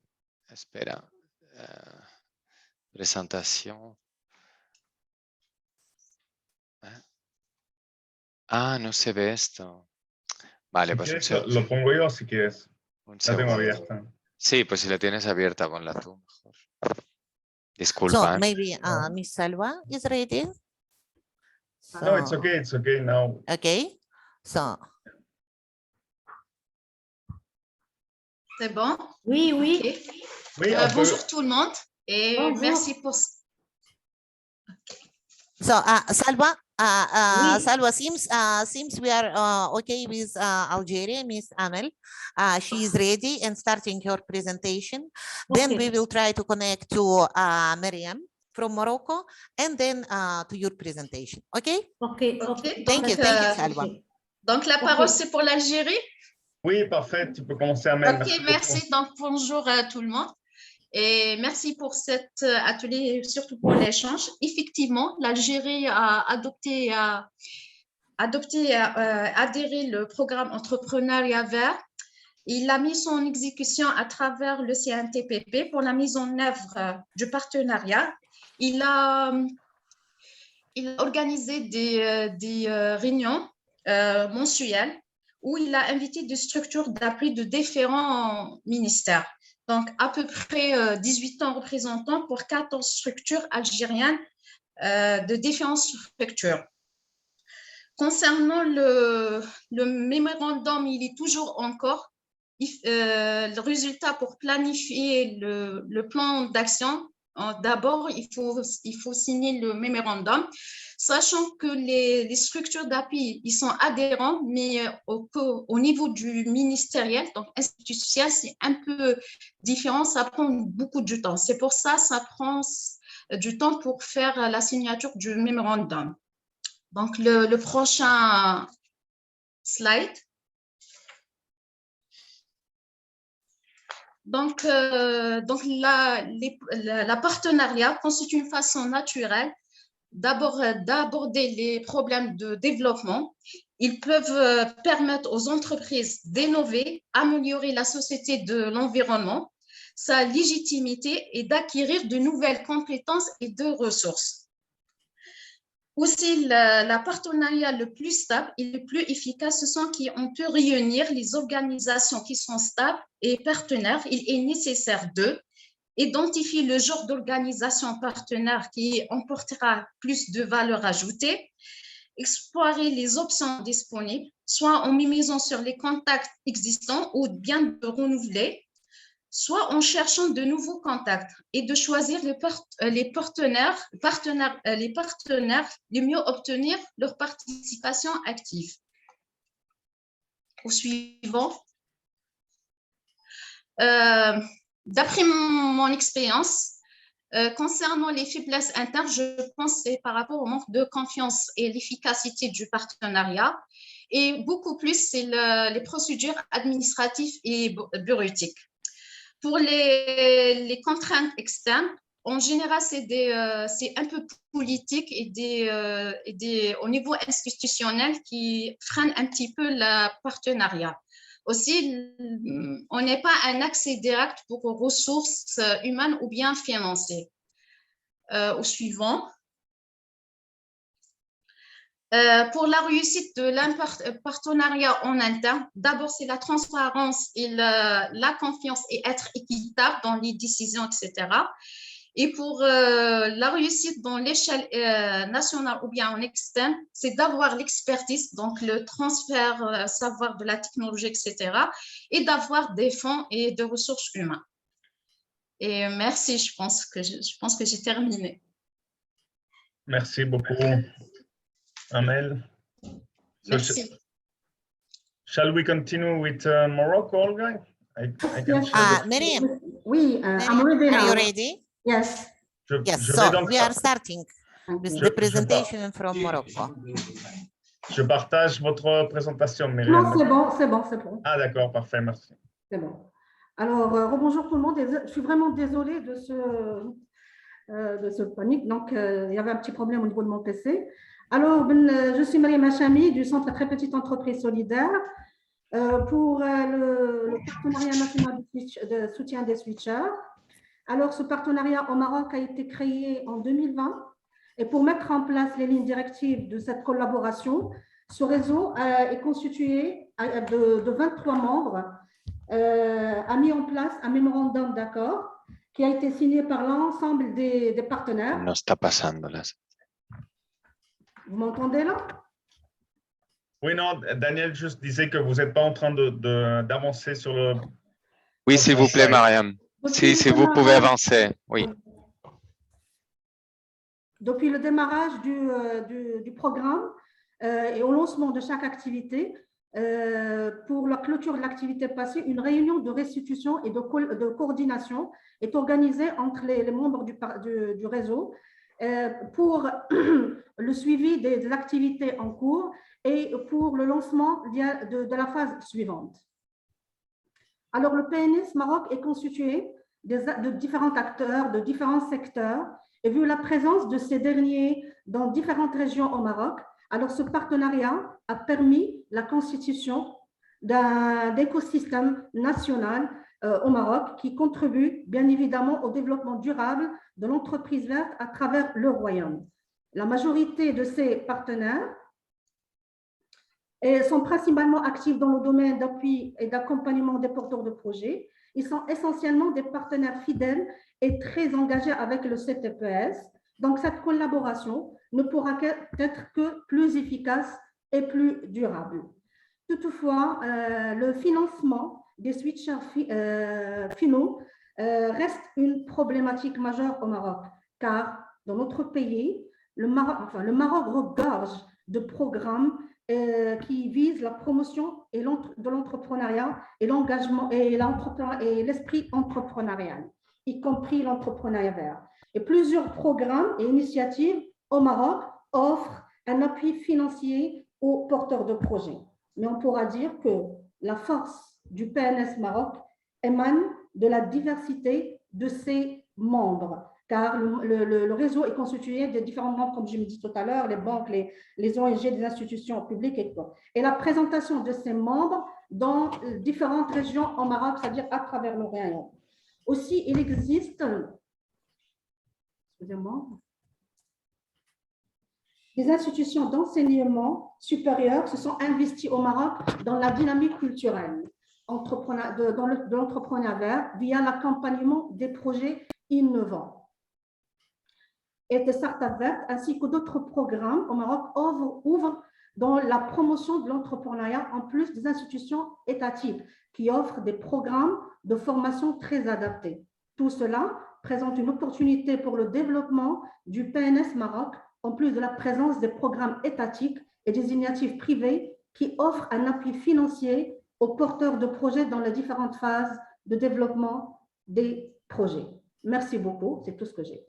espera. Presentación. No se ve esto. Vale, Si pues quieres, lo pongo yo si quieres. un La tengo segundo. abierta. Sí, pues si la tienes abierta, ponla tú mejor. So Disculpa. maybe Miss Salwa is ready. No, it's okay now. Okay. So C'est bon? Oui, oui. Okay. Oui, Bonjour tout le monde et Bonjour. merci pour... So Salwa, Oui. Salwa seems we are okay with Algeria, Miss Amal. She is ready and starting her presentation. Then Okay. we will try to connect to Miriam from Morocco and then to your presentation. Okay? Okay. Okay. Thank you, Salwa. Donc, la parole, c'est pour l'Algérie. Oui, parfait. Tu peux commencer à mettre. Ok, merci. Donc, bonjour à tout le monde. Et merci pour cet atelier, surtout pour l'échange. Effectivement, l'Algérie a adhéré le programme entrepreneuriat vert. Il a mis son exécution à travers le CNTPP pour la mise en œuvre du partenariat. Il a organisé des réunions mensuelles où il a invité des structures d'appui de différents ministères. Donc, à peu près 18 représentants pour 14 structures algériennes de différentes structures. Concernant le mémorandum, il est toujours en cours. Le résultat pour planifier le plan d'action, d'abord, il faut signer le mémorandum, sachant que les structures d'appui, ils sont adhérents, mais au niveau du ministériel, donc institutionnel, c'est un peu différent, ça prend beaucoup de temps. C'est pour ça ça prend du temps pour faire la signature du mémorandum. Donc, le prochain slide. Donc la partenariat constitue une façon naturelle d'aborder les problèmes de développement. Ils peuvent permettre aux entreprises d'innover, améliorer la société de l'environnement, sa légitimité et d'acquérir de nouvelles compétences et de ressources. Aussi, le partenariat le plus stable et le plus efficace, ce sont qui ont pu réunir les organisations qui sont stables et partenaires. Il est nécessaire d'eux identifier le genre d'organisation partenaire qui emportera plus de valeur ajoutée, explorer les options disponibles, soit en misant sur les contacts existants ou bien de renouveler, soit en cherchant de nouveaux contacts et de choisir les partenaires les mieux obtenir leur participation active. Au suivant. D'après mon expérience, concernant les faiblesses internes, je pense que c'est par rapport au manque de confiance et l'efficacité du partenariat. Et beaucoup plus, c'est les procédures administratives et bureautiques. Pour les contraintes externes, en général, c'est un peu politique et au niveau institutionnel qui freinent un petit peu le partenariat. Aussi, on n'est pas un accès direct pour aux ressources humaines ou bien financières. Au suivant. Pour la réussite de partenariat en interne, d'abord, c'est la transparence et la confiance et être équitable dans les décisions, etc. Et pour la réussite dans l'échelle nationale ou bien en externe, c'est d'avoir l'expertise, donc le transfert savoir de la technologie, etc. Et d'avoir des fonds et des ressources humaines. Et merci, je pense que j'ai terminé. Merci beaucoup, Amel. Merci. Shall we continue with Morocco, Olga? I can share Miriam. Oui, I'm ready Are now. you ready? Yes. Yes, je so vais donc we are starting with the presentation from Morocco. Je partage votre présentation, Non, Myriam. c'est bon, c'est bon, c'est bon. Ah, d'accord, parfait, merci. C'est bon. Alors, rebonjour tout le monde. Je suis vraiment désolée de ce panique. Donc, il y avait un petit problème au niveau de mon PC. Alors, je suis Myriam Hachami du Centre Très Petite Entreprise Solidaire pour le partenariat national de soutien des switchers. Alors, ce partenariat au Maroc a été créé en 2020 et pour mettre en place les lignes directives de cette collaboration, ce réseau est constitué de 23 membres, a mis en place un mémorandum d'accord qui a été signé par l'ensemble des partenaires. No está pasando las. Vous m'entendez là? Oui, non, Daniel juste disait que vous n'êtes pas en train d'avancer sur le… Oui, s'il vous plaît, Mariam. Si vous pouvez avancer, oui. Depuis le démarrage du programme et au lancement de chaque activité, pour la clôture de l'activité passée, une réunion de restitution et de coordination est organisée entre les membres du réseau pour le suivi des activités en cours et pour le lancement de la phase suivante. Alors, le PNS Maroc est constitué de différents acteurs, de différents secteurs, et vu la présence de ces derniers dans différentes régions au Maroc, alors ce partenariat a permis la constitution d'un écosystème national au Maroc qui contribue bien évidemment au développement durable de l'entreprise verte à travers le royaume. La majorité de ces partenaires sont principalement actifs dans le domaine d'appui et d'accompagnement des porteurs de projets. Ils sont essentiellement des partenaires fidèles et très engagés avec le CTPS. Donc, cette collaboration ne pourra être que plus efficace et plus durable. Toutefois, le financement des switchers finaux reste une problématique majeure au Maroc, car dans notre pays, le Maroc regorge de programmes qui visent la promotion de l'entrepreneuriat et l'engagement et l'esprit entrepreneurial, y compris l'entrepreneuriat vert. Et plusieurs programmes et initiatives au Maroc offrent un appui financier aux porteurs de projets. Mais on pourra dire que la force du PNS Maroc émane de la diversité de ses membres, car le réseau est constitué de différents membres, comme je me dis tout à l'heure, les banques, les ONG, les institutions publiques et tout. Et la présentation de ces membres dans différentes régions au Maroc, c'est-à-dire à travers le royaume. Aussi, il existe, excusez-moi, des institutions d'enseignement supérieur se sont investies au Maroc dans la dynamique culturelle. de l'entrepreneuriat vert via l'accompagnement des projets innovants. Et des startups vertes ainsi que d'autres programmes au Maroc ouvrent dans la promotion de l'entrepreneuriat en plus des institutions étatiques qui offrent des programmes de formation très adaptés. Tout cela présente une opportunité pour le développement du PNS Maroc, en plus de la présence des programmes étatiques et des initiatives privées qui offrent un appui financier aux porteurs de projets dans les différentes phases de développement des projets. Merci beaucoup, c'est tout ce que j'ai.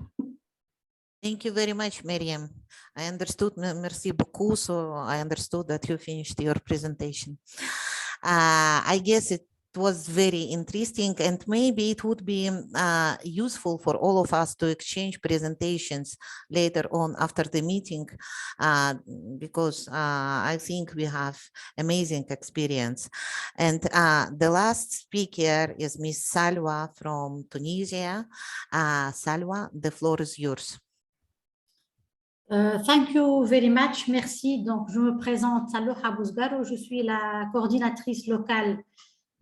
Thank you very much, Miriam. I understood, merci beaucoup. So I understood that you finished your presentation. I guess it was very interesting, and maybe it would be useful for all of us to exchange presentations later on after the meeting, because I think we have amazing experience. And the last speaker is Ms. Salwa from Tunisia. Salwa, the floor is yours. Thank you very much. Merci. Donc, je me présente, Saloha Bouzgaro. Je suis la coordinatrice locale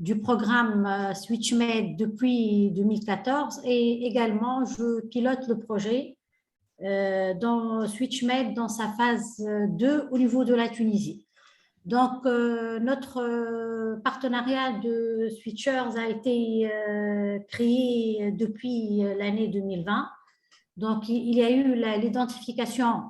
du programme SwitchMed depuis 2014 et également, je pilote le projet dans SwitchMed dans sa phase 2 au niveau de la Tunisie. Donc, notre partenariat de Switchers a été créé depuis l'année 2020. Donc, il y a eu l'identification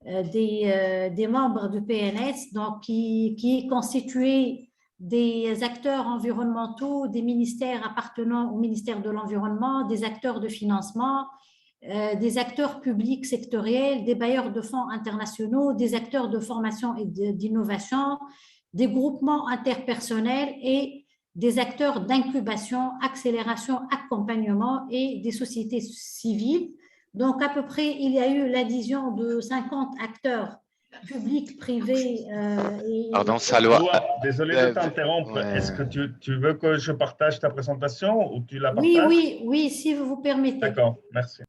des membres du PNS, donc qui est constitué des acteurs environnementaux, des ministères appartenant au ministère de l'Environnement, des acteurs de financement, des acteurs publics sectoriels, des bailleurs de fonds internationaux, des acteurs de formation et d'innovation, des groupements interpersonnels et des acteurs d'incubation, accélération, accompagnement et des sociétés civiles. Donc, à peu près, il y a eu l'adhésion de 50 acteurs publics, privés. Pardon, Salwa. Désolé de t'interrompre. Ouais. Est-ce que tu veux que je partage ta présentation ou tu la partages? Oui, si vous permettez. D'accord, merci.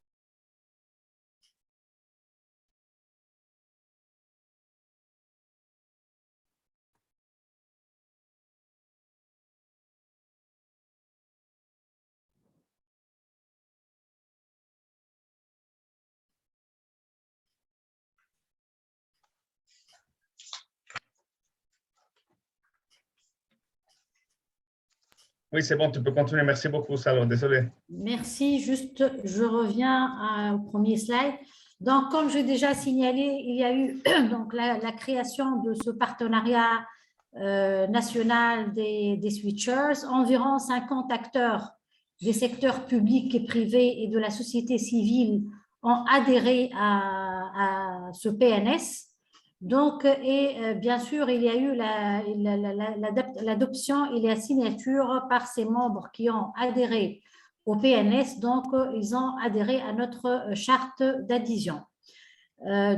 Oui, c'est bon, tu peux continuer. Merci beaucoup, Salwa. Désolé. Merci. Juste, je reviens au premier slide. Donc, comme j'ai déjà signalé, il y a eu donc, la création de ce partenariat national des switchers. Environ 50 acteurs des secteurs publics et privés et de la société civile ont adhéré à ce PNS. Donc, et bien sûr, il y a eu l'adoption et la signature par ces membres qui ont adhéré au PNS. Donc, ils ont adhéré à notre charte d'adhésion.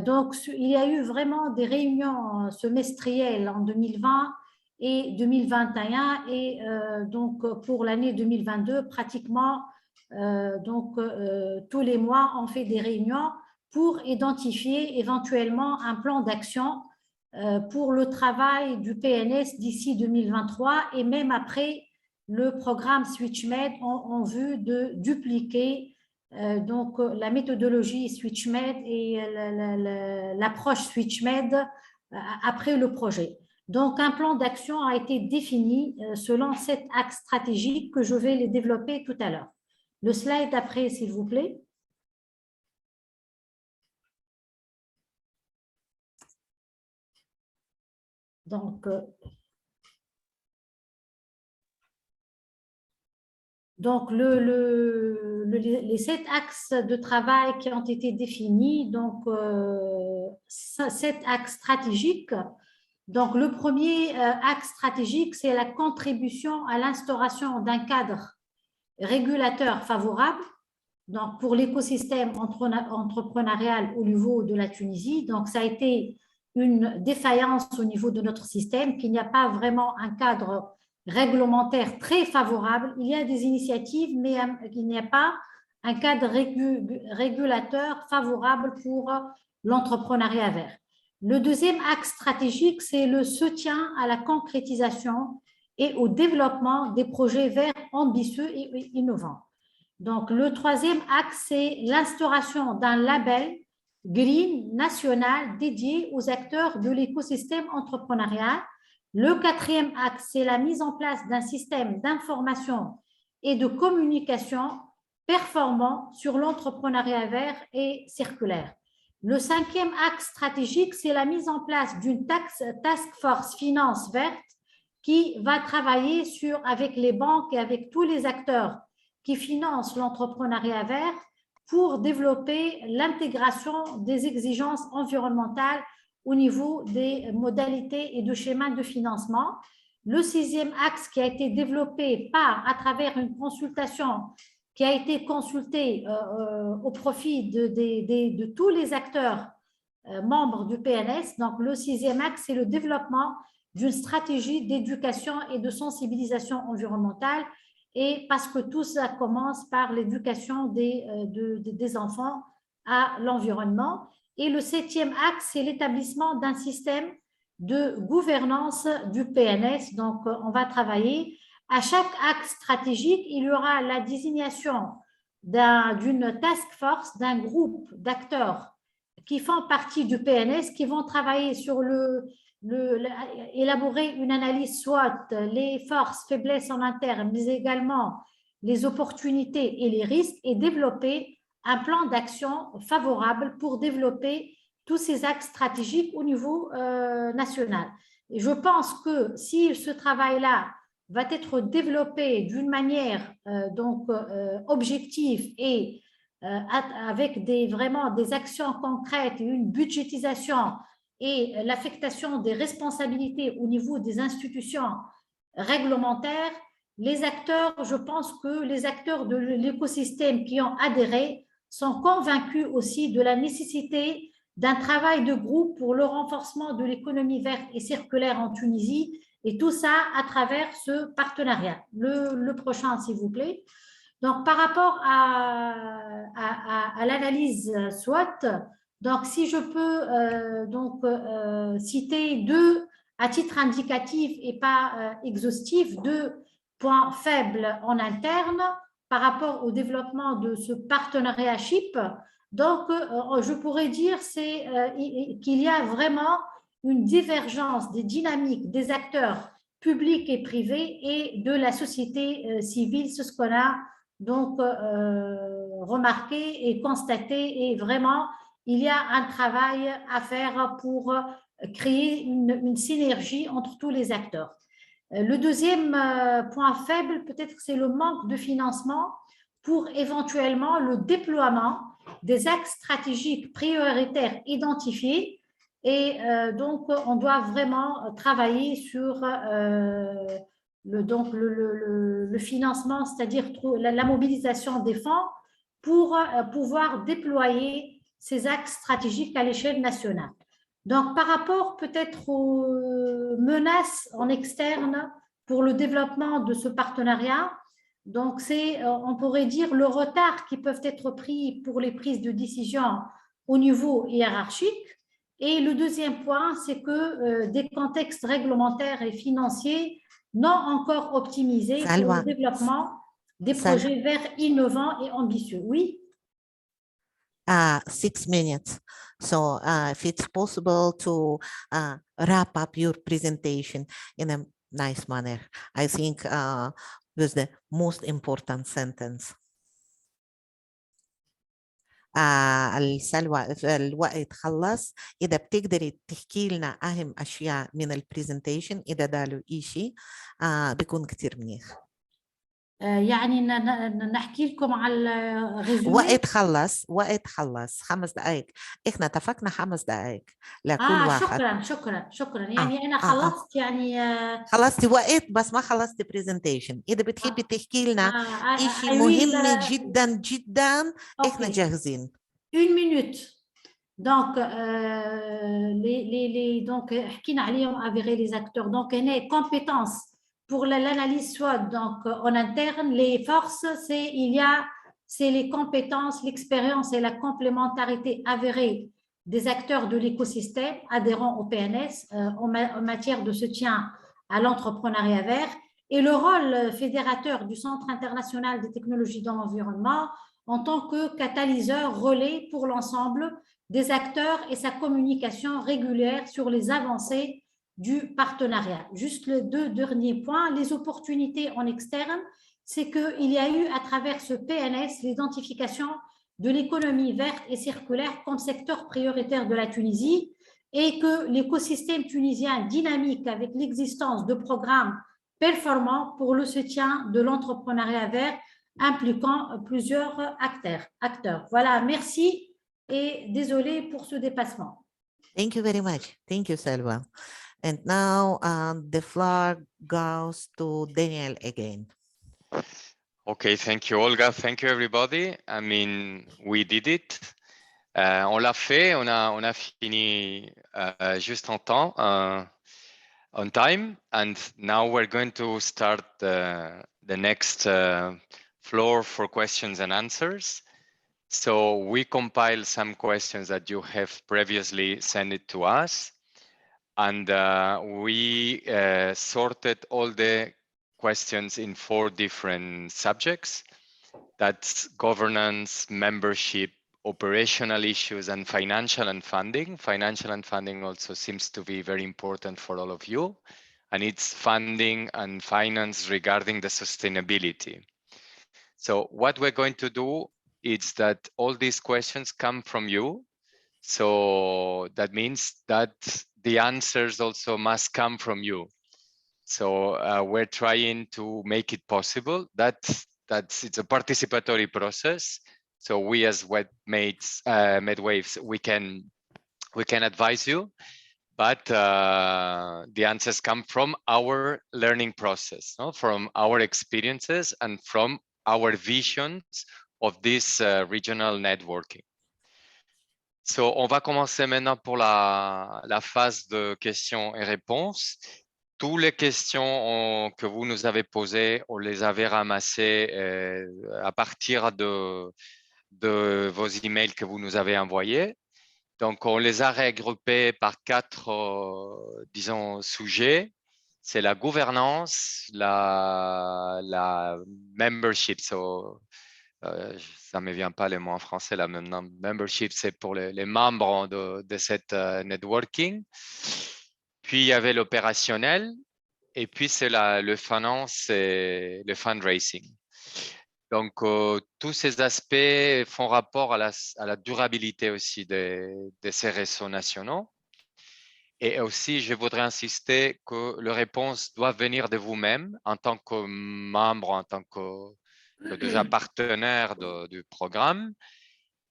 Donc, il y a eu vraiment des réunions semestrielles en 2020 et 2021. Et donc, pour l'année 2022, pratiquement, tous les mois, on fait des réunions pour identifier éventuellement un plan d'action pour le travail du PNS d'ici 2023 et même après le programme SwitchMed en vue de dupliquer donc la méthodologie SwitchMed et l'approche SwitchMed après le projet. Donc un plan d'action a été défini selon 7 axes stratégiques que je vais les développer tout à l'heure. Le slide après, s'il vous plaît. Donc les 7 axes de travail qui ont été définis, donc 7 axes stratégiques. Donc le premier axe stratégique, c'est la contribution à l'instauration d'un cadre régulateur favorable donc pour l'écosystème entrepreneurial au niveau de la Tunisie. Donc ça a été une défaillance au niveau de notre système, qu'il n'y a pas vraiment un cadre réglementaire très favorable. Il y a des initiatives, mais il n'y a pas un cadre régulateur favorable pour l'entrepreneuriat vert. Le deuxième axe stratégique, c'est le soutien à la concrétisation et au développement des projets verts ambitieux et innovants. Donc, le troisième axe, c'est l'instauration d'un label Green national dédié aux acteurs de l'écosystème entrepreneurial. Le quatrième axe, c'est la mise en place d'un système d'information et de communication performant sur l'entrepreneuriat vert et circulaire. Le cinquième axe stratégique, c'est la mise en place d'une task force finance verte qui va travailler avec les banques et avec tous les acteurs qui financent l'entrepreneuriat vert pour développer l'intégration des exigences environnementales au niveau des modalités et de schémas de financement. Le sixième axe qui a été développé à travers une consultation qui a été consultée au profit de tous les acteurs membres du PNS. Donc, le sixième axe, c'est le développement d'une stratégie d'éducation et de sensibilisation environnementale, et parce que tout ça commence par l'éducation des enfants à l'environnement. Et le septième axe, c'est l'établissement d'un système de gouvernance du PNS. Donc, on va travailler. À chaque axe stratégique, il y aura la désignation d'une task force, d'un groupe d'acteurs qui font partie du PNS, qui vont travailler sur élaborer une analyse SWOT, les forces, faiblesses en interne, mais également les opportunités et les risques, et développer un plan d'action favorable pour développer tous ces axes stratégiques au niveau national. Et je pense que si ce travail-là va être développé d'une manière objective et avec vraiment des actions concrètes et une budgétisation et l'affectation des responsabilités au niveau des institutions réglementaires, les acteurs, je pense que les acteurs de l'écosystème qui ont adhéré sont convaincus aussi de la nécessité d'un travail de groupe pour le renforcement de l'économie verte et circulaire en Tunisie, et tout ça à travers ce partenariat. Le prochain, s'il vous plaît. Donc, par rapport à l'analyse SWOT, donc si je peux citer à titre indicatif et pas exhaustif, 2 points faibles en interne par rapport au développement de ce partenariat SHIP. Donc, je pourrais dire qu'il y a vraiment une divergence des dynamiques des acteurs publics et privés et de la société civile. C'est ce qu'on a remarqué et constaté, et vraiment, il y a un travail à faire pour créer une synergie entre tous les acteurs. Le deuxième point faible, peut-être que c'est le manque de financement pour éventuellement le déploiement des axes stratégiques prioritaires identifiés, et donc on doit vraiment travailler sur le financement, c'est-à-dire la mobilisation des fonds pour pouvoir déployer ces axes stratégiques à l'échelle nationale. Donc, par rapport peut-être aux menaces en externe pour le développement de ce partenariat, donc on pourrait dire le retard qui peuvent être pris pour les prises de décision au niveau hiérarchique. Et le deuxième point, c'est que des contextes réglementaires et financiers non encore optimisés pour le développement des projets verts innovants et ambitieux. Oui? 6 minutes. So if it's possible to wrap up your presentation in a nice manner, I think was the most important sentence. السلوى الوقت خلص. إذا بتقدري تحكي لنا أهم أشياء من البرزنتيشن إذا دالوا إشي بيكون كتير منيح. يعني نحكي لكم على الريزومي. وقت خلص 5 دقائق. إحنا اتفقنا 5 دقائق لكل واحد. شكرا يعني أنا خلصت يعني خلصتي وقت بس ما خلصتي برزنتيشن. إذا بتحبي تحكي لنا إشي مهم جدا جدا إحنا جاهزين. 1 minute. Donc, donc حكينا عليهم avec les acteurs. Donc, هنا compétences pour l'analyse SWOT, donc en interne, les forces, c'est les compétences, l'expérience et la complémentarité avérée des acteurs de l'écosystème adhérents au PNS en matière de soutien à l'entrepreneuriat vert. et le rôle fédérateur du Centre international des technologies dans l'environnement en tant que catalyseur relais pour l'ensemble des acteurs et sa communication régulière sur les avancées du partenariat. Juste les deux derniers points, les opportunités en externe, c'est qu'il y a eu à travers ce PNS l'identification de l'économie verte et circulaire comme secteur prioritaire de la Tunisie et que l'écosystème tunisien dynamique avec l'existence de programmes performants pour le soutien de l'entrepreneuriat vert impliquant plusieurs acteurs. Voilà, merci et désolé pour ce dépassement. Thank you very much. Thank you, Selva. And now the floor goes to Daniel again. Okay, thank you, Olga. Thank you, everybody. I mean, we did it. On l'a fait, on a fini juste en temps, on time, and now we're going to start the next floor for questions and answers. So we compiled some questions that you have previously sent it to us, and we sorted all the questions in 4 different subjects. That's governance, membership, operational issues, and financial and funding. Financial and funding also seems to be very important for all of you. And it's funding and finance regarding the sustainability. So what we're going to do is that all these questions come from you. So that means that the answers also must come from you. So we're trying to make it possible. It's a participatory process. So we as webmates, Medwaves, we can advise you, but the answers come from our learning process, no? From our experiences and from our visions of this regional networking. So on va commencer maintenant pour la phase de questions et réponses. Toutes les questions que vous nous avez posées, on les avait ramassées à partir de vos emails que vous nous avez envoyés. Donc, on les a regroupées par 4, disons, sujets. C'est la gouvernance, la membership. So, ça ne me vient pas les mots en français là maintenant. Membership, c'est pour les membres de cette networking. Puis, il y avait l'opérationnel. Et puis, c'est le finance et le fundraising. Donc, tous ces aspects font rapport à la durabilité aussi de ces réseaux nationaux. Et aussi, je voudrais insister que les réponses doivent venir de vous-même en tant que membre, en tant que déjà partenaire du programme.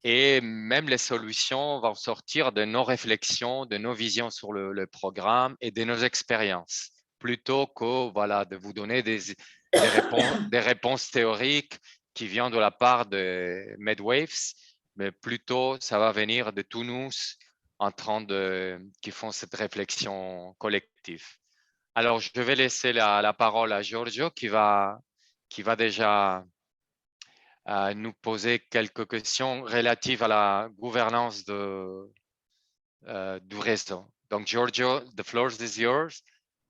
Et même les solutions vont sortir de nos réflexions, de nos visions sur le programme et de nos expériences, plutôt que voilà, de vous donner des réponses théoriques qui viennent de la part de Medwaves, mais plutôt ça va venir de tous nous qui font cette réflexion collective. Alors, je vais laisser la parole à Giorgio qui va déjà nous poser quelques questions relatives à la gouvernance du réseau. Donc, Giorgio, the floor is yours.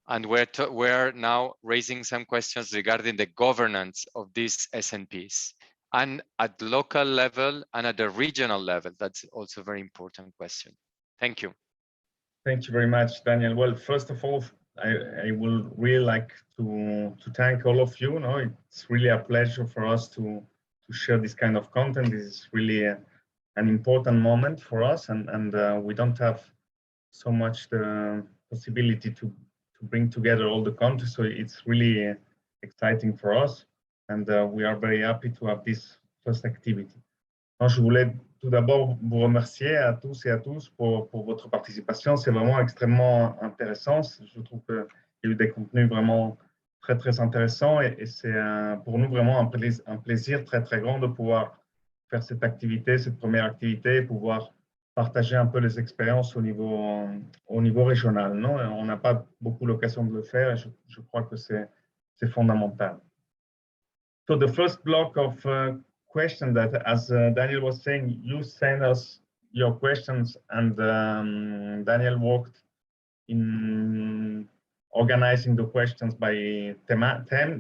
And we're now raising some questions regarding the governance of these SNPs and at the local level and at the regional level. That's also a very important question. Thank you. Thank you very much, Daniel. Well, first of all, I will really like to thank all of you. No, it's really a pleasure for us to share this kind of content. This is really an important moment for us, and we don't have so much the possibility to bring together all the countries, so it's really exciting for us, and we are very happy to have this first activity. Alors, je voulais tout d'abord vous remercier à tous et à tous pour votre participation. C'est vraiment extrêmement intéressant. Je trouve qu'il y a eu des contenus vraiment très, très intéressants et c'est pour nous vraiment un plaisir très, très grand de pouvoir faire cette activité, cette première activité, pouvoir partager un peu les expériences au niveau régional. Non? On n'a pas beaucoup l'occasion de le faire et je crois que c'est fondamental. So the first block of questions that, as Daniel was saying, you send us your questions and Daniel worked organizing the questions by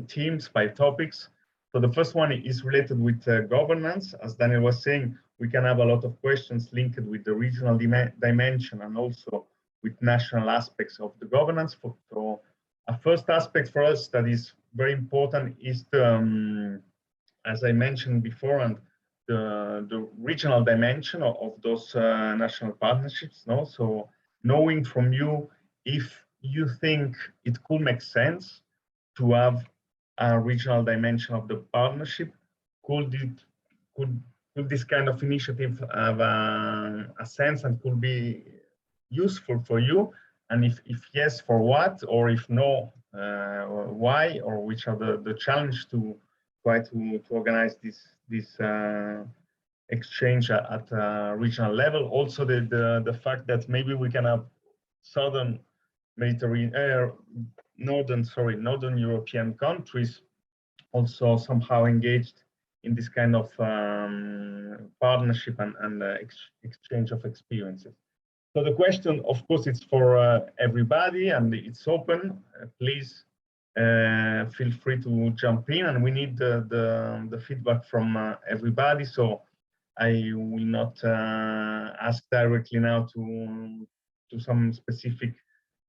teams, by topics. So the first one is related with governance. As Daniel was saying, we can have a lot of questions linked with the regional dimension and also with national aspects of the governance. So a first aspect for us that is very important is the, as I mentioned before, and the regional dimension of those national partnerships. No? So knowing from you if you think it could make sense to have a regional dimension of the partnership, could this kind of initiative have a sense and could be useful for you? And if yes, for what? Or if no, why? Or which are the challenge to try to organize this exchange at a regional level? Also the fact that maybe we can have southern Mediterranean, northern European countries also somehow engaged in this kind of partnership and exchange of experiences. So the question, of course, it's for everybody and it's open. Please feel free to jump in, and we need the feedback from everybody. So I will not ask directly now to some specific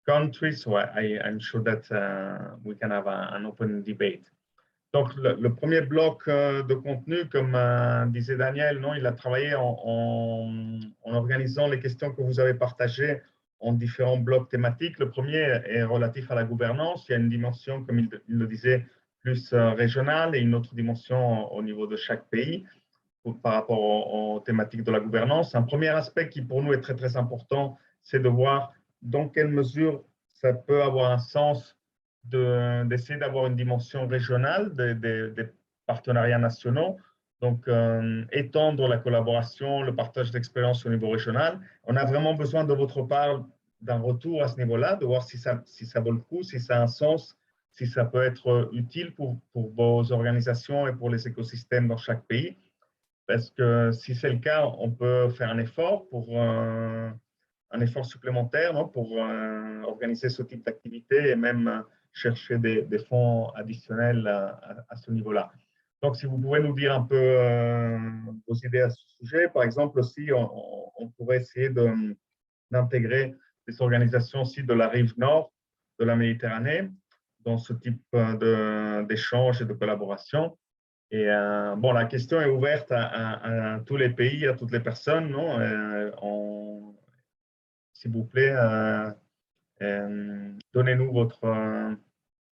countries. So I'm sure that we can have an open debate. Donc, le premier bloc de contenu, comme disait Daniel, non, il a travaillé en organisant les questions que vous avez partagées en différents blocs thématiques. Le premier est relatif à la gouvernance. Il y a une dimension, comme il le disait, plus régionale et une autre dimension au niveau de chaque pays par rapport aux thématiques de la gouvernance. Un premier aspect qui pour nous est très, très important, c'est de voir dans quelle mesure ça peut avoir un sens d'essayer d'avoir une dimension régionale des partenariats nationaux, donc étendre la collaboration, le partage d'expériences au niveau régional. On a vraiment besoin de votre part d'un retour à ce niveau-là, de voir si ça vaut le coup, si ça a un sens, si ça peut être utile pour vos organisations et pour les écosystèmes dans chaque pays. Parce que si c'est le cas, on peut faire un effort un effort supplémentaire, non, pour organiser ce type d'activité et même chercher des fonds additionnels à ce niveau-là. Donc, si vous pouvez nous dire un peu vos idées à ce sujet, par exemple aussi, on pourrait essayer d'intégrer des organisations aussi de la rive nord de la Méditerranée dans ce type d'échange et de collaboration. Et bon, la question est ouverte à tous les pays, à toutes les personnes, non? S'il vous plaît, donnez-nous votre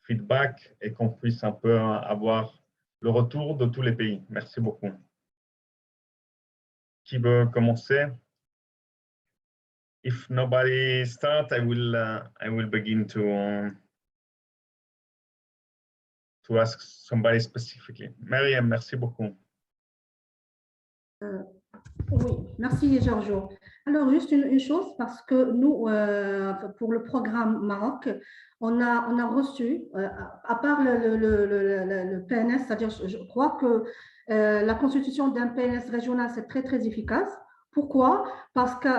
feedback et qu'on puisse un peu avoir le retour de tous les pays. Merci beaucoup. Qui veut commencer? If nobody starts, I will begin to ask somebody specifically. Mariam, merci beaucoup. Oui, merci Giorgio. Alors, juste une chose, parce que nous, pour le programme Maroc, on a reçu, à part le PNS, c'est-à-dire, je crois que la constitution d'un PNS régional, c'est très, très efficace. Pourquoi? Parce que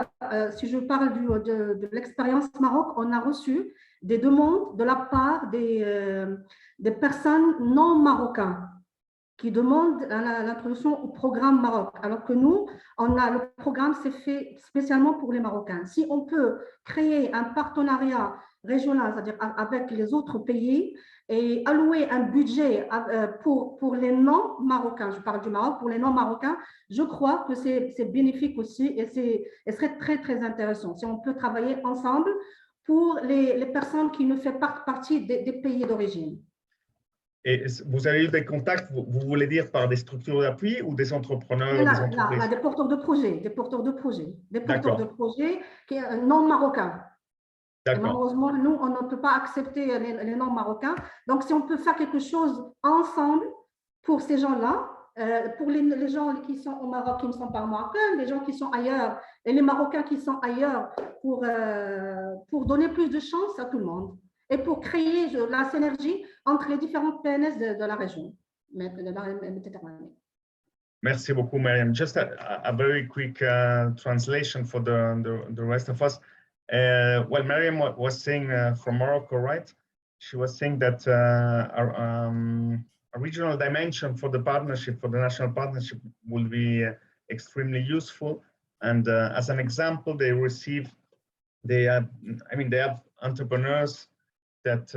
si je parle de l'expérience Maroc, on a reçu des demandes de la part des personnes non marocaines qui demandent l'introduction au programme Maroc, alors que nous, le programme s'est fait spécialement pour les Marocains. Si on peut créer un partenariat régional, c'est-à-dire avec les autres pays, et allouer un budget pour les non-marocains, je parle du Maroc, pour les non-marocains, je crois que c'est bénéfique aussi et serait très, très intéressant si on peut travailler ensemble pour les personnes qui ne font pas partie des pays d'origine. Et vous avez eu des contacts, vous voulez dire par des structures d'appui ou des entrepreneurs, des entreprises? Des porteurs de projets, des porteurs de projets non marocains. Malheureusement, nous, on ne peut pas accepter les non marocains. Donc, si on peut faire quelque chose ensemble pour ces gens-là, pour les gens qui sont au Maroc qui ne sont pas marocains, les gens qui sont ailleurs et les Marocains qui sont ailleurs, pour donner plus de chance à tout le monde. Et pour créer la synergie entre les différentes PNS de la région, de la Méditerranée. Merci beaucoup, Mariam. Just a very quick translation for the rest of us. Well, Mariam was saying from Morocco, right? she was saying that a regional dimension for the partnership, for the national partnership, will be extremely useful. And as an example, they have entrepreneurs that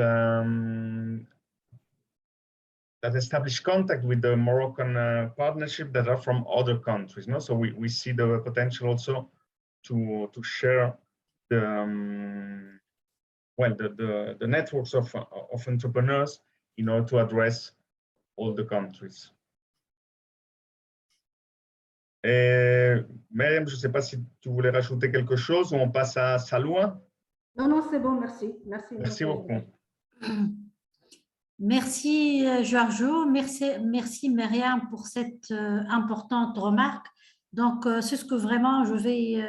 that establish contact with the Moroccan partnership that are from other countries. No, so we see the potential also to share the the networks of entrepreneurs in order to address all the countries. Myriam, je ne sais pas si tu voulais rajouter quelque chose ou on passe à Saloua. Non, non, c'est bon, merci. Merci. Merci beaucoup. Merci Giorgio, merci Myriam pour cette importante remarque. Donc c'est ce que vraiment je vais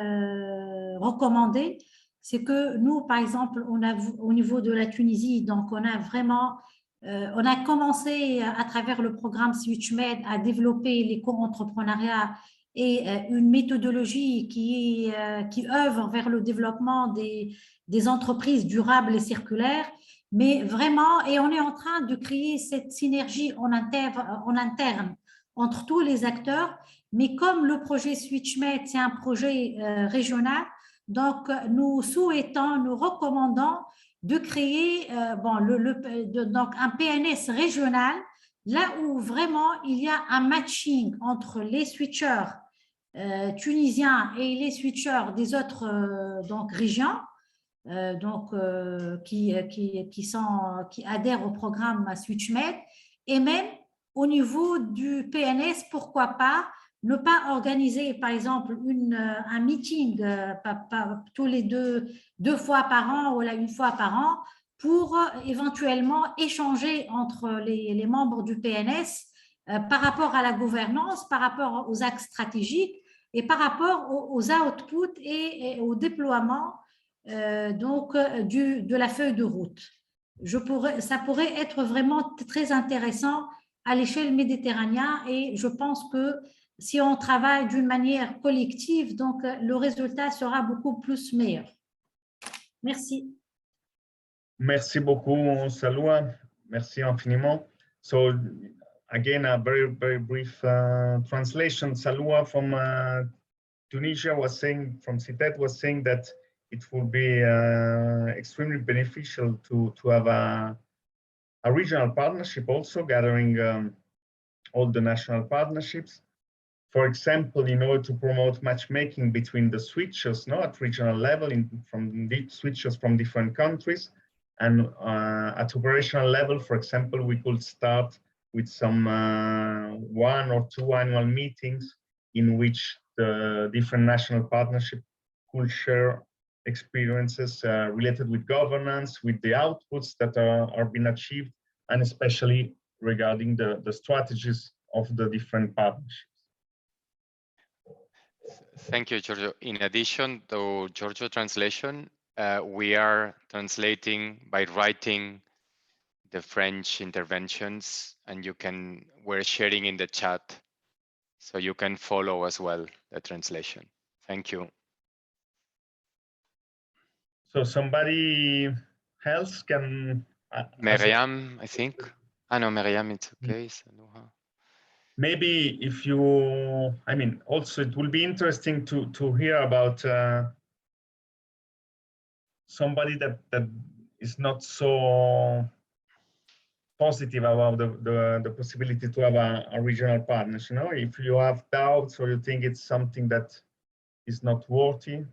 recommander, c'est que nous par exemple on a au niveau de la Tunisie, donc on a vraiment on a commencé à travers le programme SwitchMed à développer l'éco-entrepreneuriat et une méthodologie qui œuvre vers le développement des entreprises durables et circulaires. Mais vraiment, et on est en train de créer cette synergie en interne entre tous les acteurs. Mais comme le projet SwitchMed, c'est un projet régional, donc nous souhaitons, nous recommandons de créer donc un PNS régional, là où vraiment il y a un matching entre les switchers tunisiens et les switchers des autres donc, régions. Qui adhèrent au programme SwitchMed, et même au niveau du PNS, pourquoi pas ne pas organiser par exemple un meeting tous les deux fois par an ou une fois par an pour éventuellement échanger entre les membres du PNS par rapport à la gouvernance, par rapport aux axes stratégiques et par rapport aux outputs et au déploiement de la feuille de route. Ça pourrait être vraiment très intéressant à l'échelle méditerranéenne, et je pense que si on travaille d'une manière collective, donc le résultat sera beaucoup plus meilleur. Merci. Merci beaucoup, Saloua. Merci infiniment. So again, a very brief translation. Saloua from Tunisia was saying, from CITED was saying that it would be extremely beneficial to have a regional partnership also, gathering all the national partnerships. For example, in order to promote matchmaking between the switchers at regional level, from the switchers from different countries, and at operational level, for example, we could start with some 1 or 2 annual meetings in which the different national partnerships could share experiences related with governance, with the outputs that are being achieved, and especially regarding the strategies of the different partnerships. Thank you, Giorgio. In addition to Giorgio translation, we are translating by writing the French interventions, and we're sharing in the chat, so you can follow as well the translation. Thank you. So somebody else can... Myriam, I think. No, Myriam, it's okay. Maybe if you, also it will be interesting to hear about somebody that is not so positive about the possibility to have a regional partnership. If you have doubts or you think it's something that is not worthy,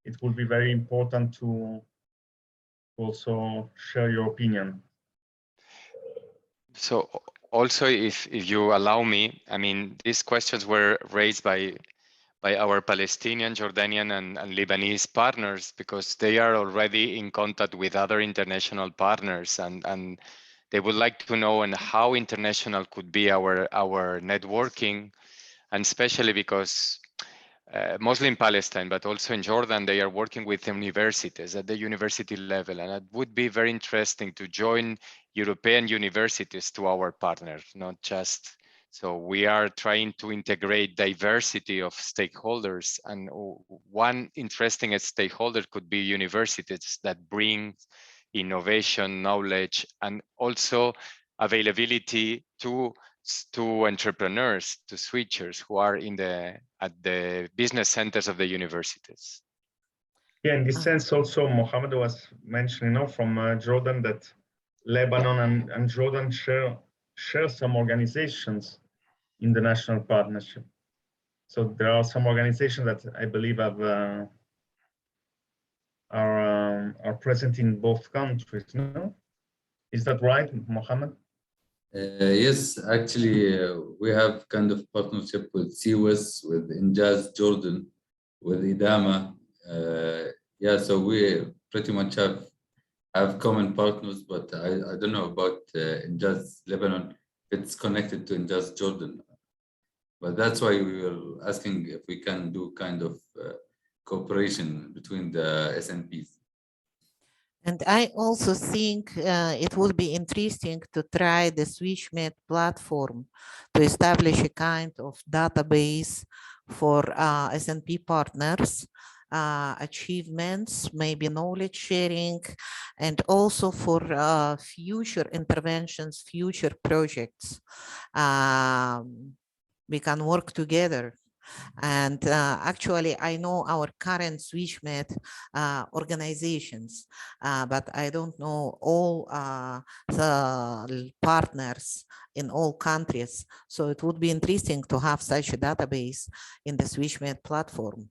it will be very important to also share your opinion. So also, if you allow me, these questions were raised by our Palestinian, Jordanian, and Lebanese partners, because they are already in contact with other international partners, and they would like to know how international could be our networking, and especially because mostly in Palestine, but also in Jordan, they are working with universities at the university level, and it would be very interesting to join European universities to our partners, not just. So we are trying to integrate diversity of stakeholders, and one interesting stakeholder could be universities that bring innovation, knowledge, and also availability to entrepreneurs, to switchers who are at the business centers of the universities. Yeah, in this sense, also Mohammed was mentioning, from Jordan, that Lebanon and Jordan share some organizations in the national partnership. So there are some organizations that I believe are present in both countries. No, is that right, Mohammed? Yes, actually, we have kind of partnership with CWIS, with Injaz Jordan, with IDAMA. Yeah, so we pretty much have common partners, but I don't know about Injaz Lebanon. It's connected to Injaz Jordan. But that's why we were asking if we can do kind of cooperation between the SNPs. And I also think it would be interesting to try the SwitchMed platform to establish a kind of database for SNP partners, achievements, maybe knowledge sharing, and also for future interventions, future projects. We can work together. And actually, I know our current SwitchMed organizations, but I don't know all the partners in all countries. So it would be interesting to have such a database in the SwitchMed platform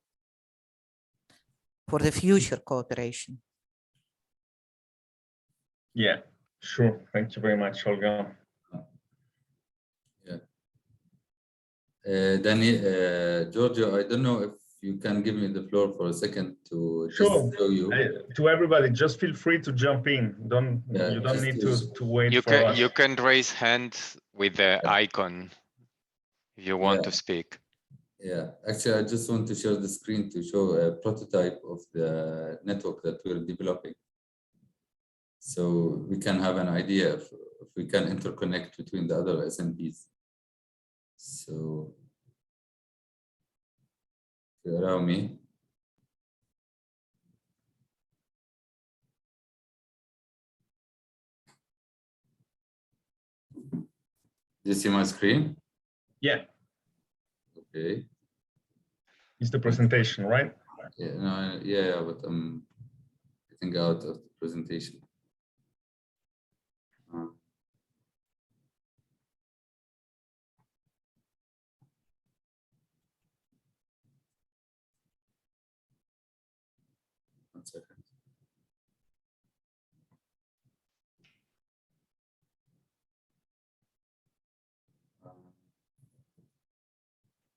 for the future cooperation. Yeah, sure. Thank you very much, Olga. Giorgio, I don't know if you can give me the floor for a second to Sure. just show you. To everybody, just feel free to jump in. You don't need to wait for us. You can raise hand with the icon if you want to speak. Yeah, actually, I just want to share the screen to show a prototype of the network that we're developing. So we can have an idea if we can interconnect between the other SNPs. So, if you allow me. Do you see my screen? Yeah. Okay. It's the presentation, right? Yeah, no, yeah, but I'm getting out of the presentation. One second.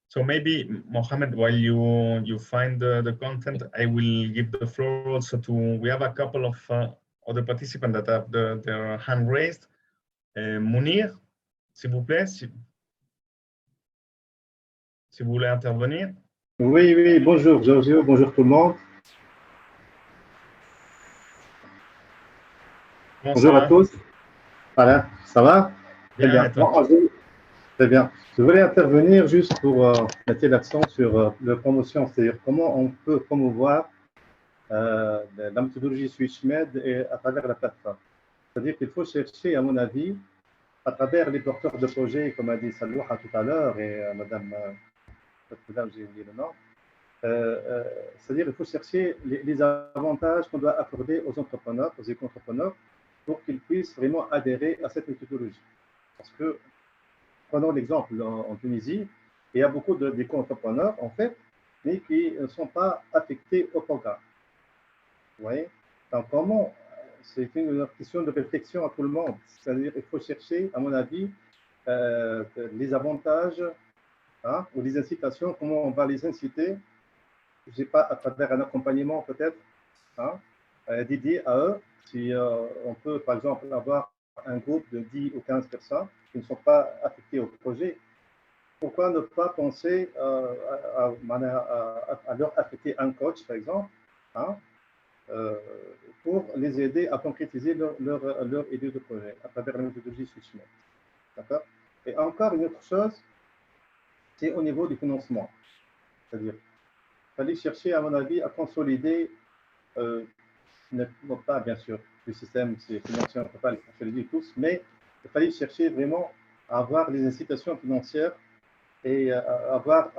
So maybe, Mohammed, while you find the content, I will give the floor also to, we have a couple of other participants that have their hand raised. Mounir, s'il vous plaît, si vous voulez intervenir. Oui, bonjour Giorgio, bonjour tout le monde. Bonjour à tous. Voilà, ça va? Très bien. Très bien. Je voulais intervenir juste pour mettre l'accent sur la promotion, c'est-à-dire comment on peut promouvoir la méthodologie SwitchMed à travers la plateforme. C'est-à-dire qu'il faut chercher, à mon avis, à travers les porteurs de projets, comme a dit Salouha tout à l'heure, et Madame, j'ai oublié le nom, c'est-à-dire qu'il faut chercher les avantages qu'on doit accorder aux entrepreneurs, aux éco-entrepreneurs, pour qu'ils puissent vraiment adhérer à cette méthodologie. Parce que, prenons l'exemple en Tunisie, il y a beaucoup d'éco-entrepreneurs, en fait, mais qui ne sont pas affectés au programme. Vous voyez? Donc, comment? C'est une question de réflexion à tout le monde. C'est-à-dire qu'il faut chercher, à mon avis, les avantages ou les incitations, comment on va les inciter, je ne sais pas, à travers un accompagnement peut-être, dédié à eux. Si on peut, par exemple, avoir un groupe de 10 ou 15 personnes qui ne sont pas affectées au projet, pourquoi ne pas penser à leur affecter un coach, par exemple, pour les aider à concrétiser leur idée de projet à travers la méthodologie SwitchMed. D'accord? Et encore une autre chose, c'est au niveau du financement. C'est-à-dire, il fallait chercher, à mon avis, à consolider n'ont pas, bien sûr, le système financier, on ne peut pas les consolider tous, mais il fallait chercher vraiment à avoir les incitations financières et avoir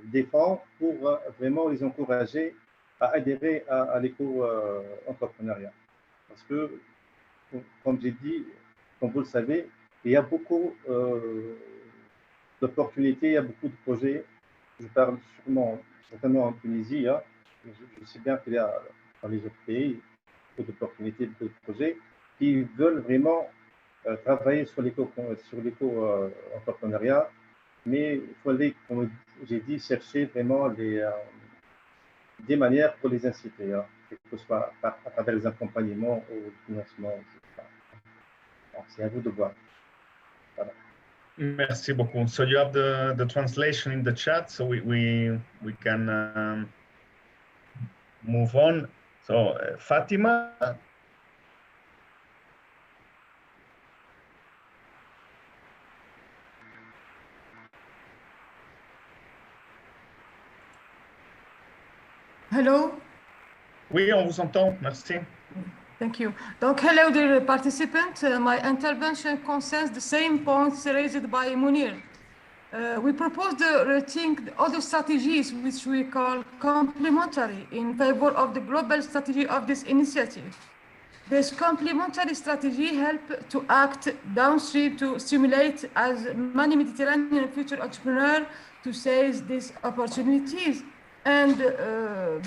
des fonds pour vraiment les encourager à adhérer à l'éco-entrepreneuriat. Parce que, comme j'ai dit, comme vous le savez, il y a beaucoup d'opportunités, il y a beaucoup de projets. Je parle certainement en Tunisie. Hein. Je sais bien qu'il y a dans les autres pays beaucoup d'opportunités, beaucoup de projets qui veulent vraiment travailler sur l'éco-entrepreneuriat. Mais il fallait, comme j'ai dit, chercher vraiment des manières pour les inciter, hein, que ce soit à travers les accompagnements ou le financement, etc. Donc, c'est à vous de voir. Voilà. Merci beaucoup. So you have the translation in the chat, so we can move on. So Fatima. Hello. Oui, on vous entend. Merci. Thank you. Donc, hello, dear participant. My intervention concerns the same points raised by Munir. We propose to rethink all the strategies which we call complementary in favor of the global strategy of this initiative. This complementary strategy helps to act downstream to stimulate as many Mediterranean future entrepreneurs to seize these opportunities and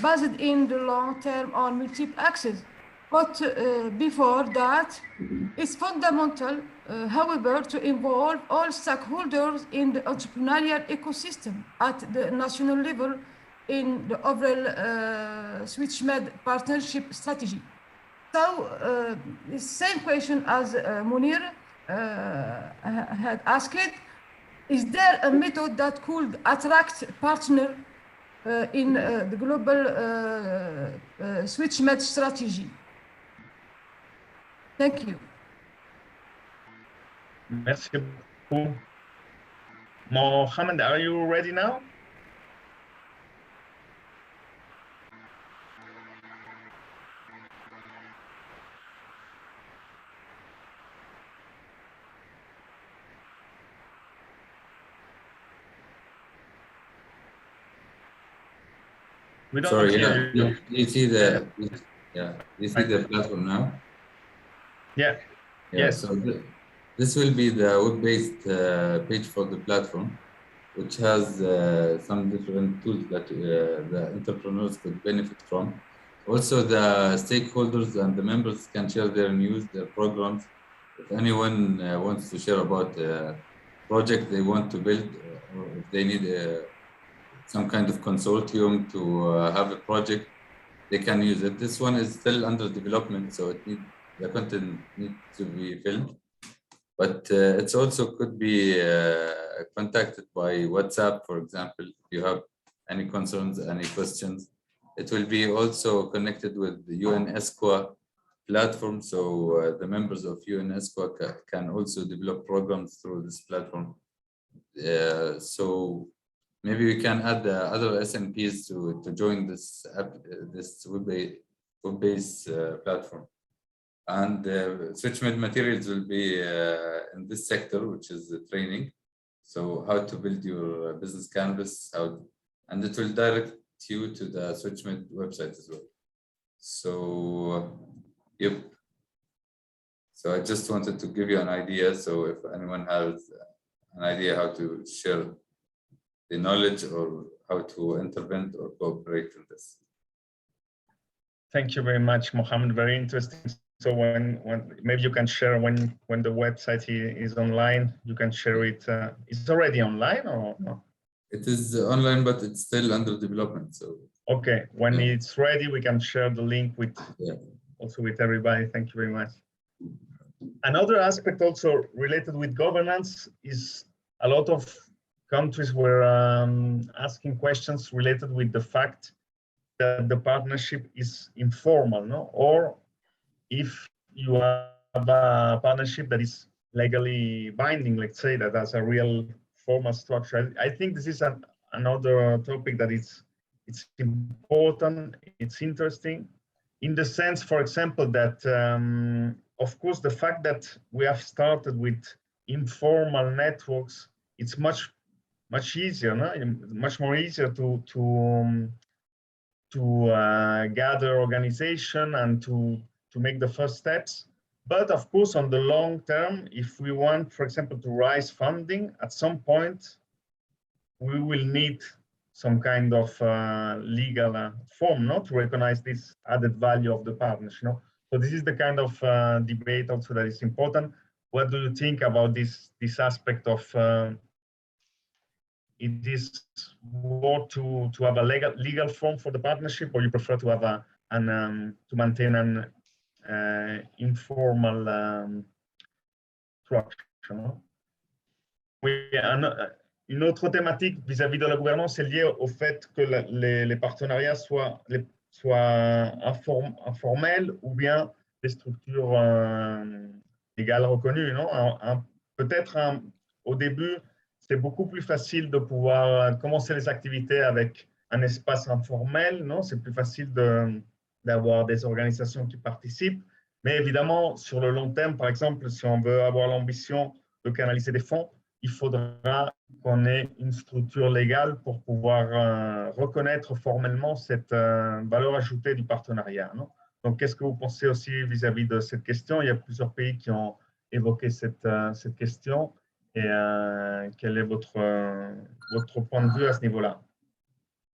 based in the long term on multiple axes. But before that, it's fundamental, however, to involve all stakeholders in the entrepreneurial ecosystem at the national level in the overall SwitchMed partnership strategy. So the same question as Munir had asked, is there a method that could attract partner in the global SwitchMed strategy? Thank you. Merci beaucoup. Mohammed, are you ready now? We don't Sorry, hear yeah. you. You see the you see the platform now? Yeah. Yeah, Yes. so this will be the web-based page for the platform, which has some different tools that the entrepreneurs could benefit from. Also, the stakeholders and the members can share their news, their programs. If anyone wants to share about a project they want to build, or if they need some kind of consortium to have a project, they can use it. This one is still under development, so the content needs to be filmed. But it's also could be contacted by WhatsApp, for example, if you have any concerns, any questions. It will be also connected with the UNESCO platform, so the members of UNESCO can also develop programs through this platform. So maybe we can add other SNPs to join this app, this web-based platform. And SwitchMed materials will be in this sector, which is the training. So how to build your business canvas, and it will direct you to the SwitchMed website as well. So, yep. So I just wanted to give you an idea. So if anyone has an idea how to share the knowledge or how to intervene or cooperate in this. Thank you very much, Mohammed. Very interesting. So when maybe you can share when the website is online, you can share it. It's already online or no? It is online, but it's still under development. So okay, when it's ready, we can share the link with also with everybody. Thank you very much. Another aspect also related with governance is a lot of countries were asking questions related with the fact that the partnership is informal, no? Or if you have a partnership that is legally binding, let's say, that has a real formal structure. I think this is another topic that it's important, it's interesting. in the sense, for example, that of course the fact that we have started with informal networks, it's much easier, no? Much more easier to gather organization and to make the first steps. But of course, on the long term, if we want, for example, to raise funding, at some point, we will need some kind of legal form, no, to recognize this added value of the partnership. No? So this is the kind of debate also that is important. What do you think about this aspect of it is more to have a legal form for the partnership, or you prefer to have to maintain an informal structure? No? Une autre thématique vis-à-vis de la gouvernance est liée au fait que les partenariats soient informels ou bien des structures légales reconnues. Non? Peut-être au début, c'est beaucoup plus facile de pouvoir commencer les activités avec un espace informel. Non? C'est plus facile d'avoir des organisations qui participent. Mais évidemment, sur le long terme, par exemple, si on veut avoir l'ambition de canaliser des fonds, il faudra qu'on ait une structure légale pour pouvoir reconnaître formellement cette valeur ajoutée du partenariat. Non? Donc, qu'est-ce que vous pensez aussi vis-à-vis de cette question? Il y a plusieurs pays qui ont évoqué cette question. Et quel est votre point de vue à ce niveau-là?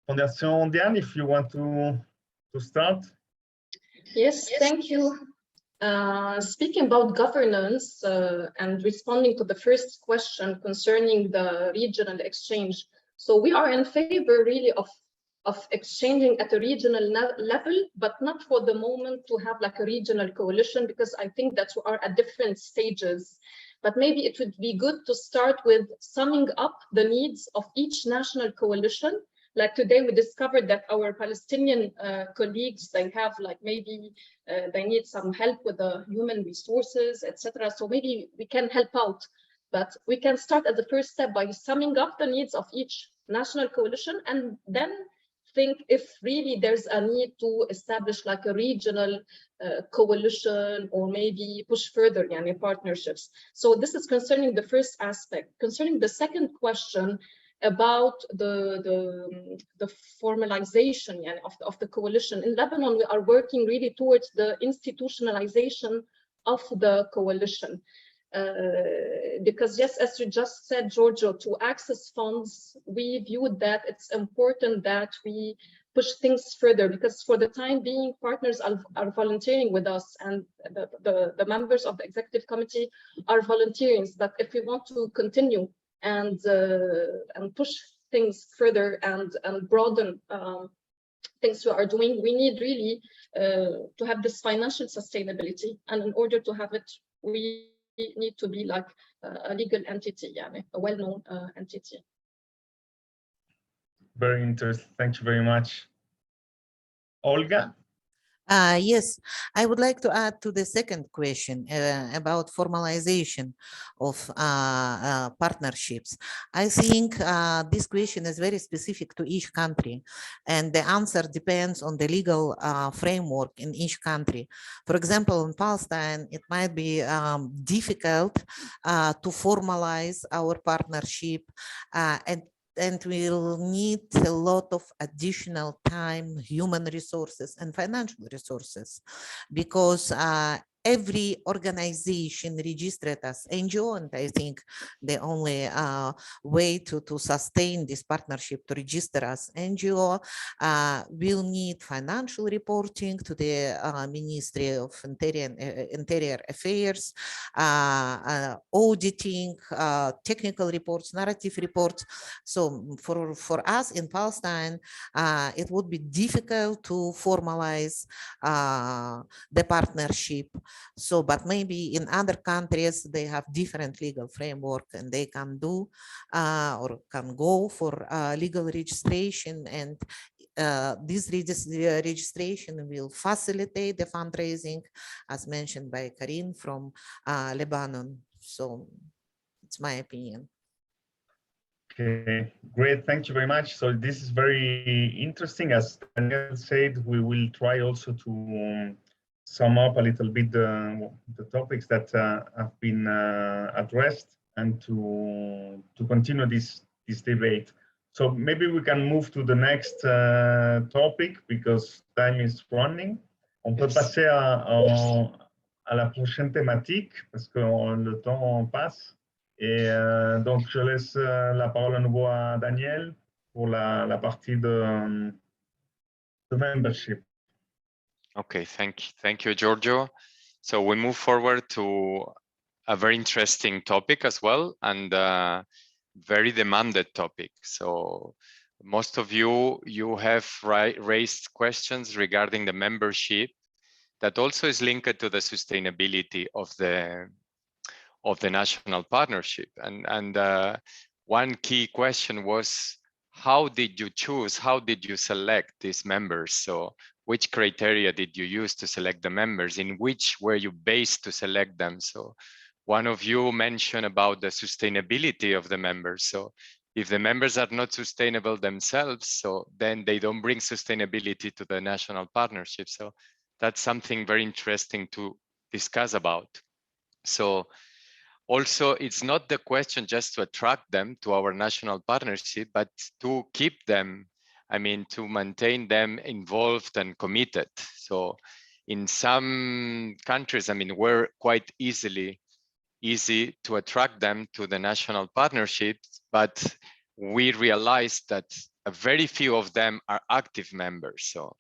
Fondation Diane, if you want to start. Yes, thank you. Speaking about governance and responding to the first question concerning the regional exchange. So we are in favor really of exchanging at a regional level, but not for the moment to have like a regional coalition, because I think that we are at different stages. But maybe it would be good to start with summing up the needs of each national coalition. Like today, we discovered that our Palestinian colleagues, they have like maybe they need some help with the human resources, etc. So maybe we can help out, but we can start at the first step by summing up the needs of each national coalition, and then think if really there's a need to establish like a regional coalition, or maybe push further partnerships. So this is concerning the first aspect. Concerning the second question, about the formalization of the coalition. In Lebanon, we are working really towards the institutionalization of the coalition. Because yes, as you just said, Giorgio, to access funds, we viewed that it's important that we push things further, because for the time being, partners are volunteering with us, and the members of the executive committee are volunteering. But if we want to continue and push things further and broaden things we are doing, we need really to have this financial sustainability. And in order to have it, we need to be like a legal entity, a well-known entity. Very interesting. Thank you very much. Olga? Yes, I would like to add to the second question about formalization of partnerships. I think this question is very specific to each country, and the answer depends on the legal framework in each country. For example, in Palestine, it might be difficult to formalize our partnership, and we'll need a lot of additional time, human resources, and financial resources, because every organization registered as NGO, and I think the only way to sustain this partnership to register as NGO will need financial reporting to the Ministry of Interior Affairs, auditing, technical reports, narrative reports. So for us in Palestine, it would be difficult to formalize the partnership. So, but maybe in other countries, they have different legal framework, and they can do or can go for legal registration, and this registration will facilitate the fundraising, as mentioned by Karim from Lebanon. So it's my opinion. Okay, great. Thank you very much. So this is very interesting. As Daniel said, we will try also to sum up a little bit the topics that have been addressed and to continue this debate. So maybe we can move to the next topic because time is running. On peut passer à la prochaine thématique parce que le temps passe. Et donc, je laisse la parole à nouveau à Daniel pour la partie de membership. Okay, thank you, Giorgio. So we move forward to a very interesting topic as well, and very demanded topic. So most of you have raised questions regarding the membership that also is linked to the sustainability of the national partnership. And one key question was, how did you choose? How did you select these members? So which criteria did you use to select the members? In which were you based to select them? So one of you mentioned about the sustainability of the members. So if the members are not sustainable themselves, so then they don't bring sustainability to the national partnership. So that's something very interesting to discuss about. So also, it's not the question just to attract them to our national partnership, but to keep them, I mean, to maintain them involved and committed. So in some countries, I mean, we're quite easy to attract them to the national partnerships, but we realized that a very few of them are active members. So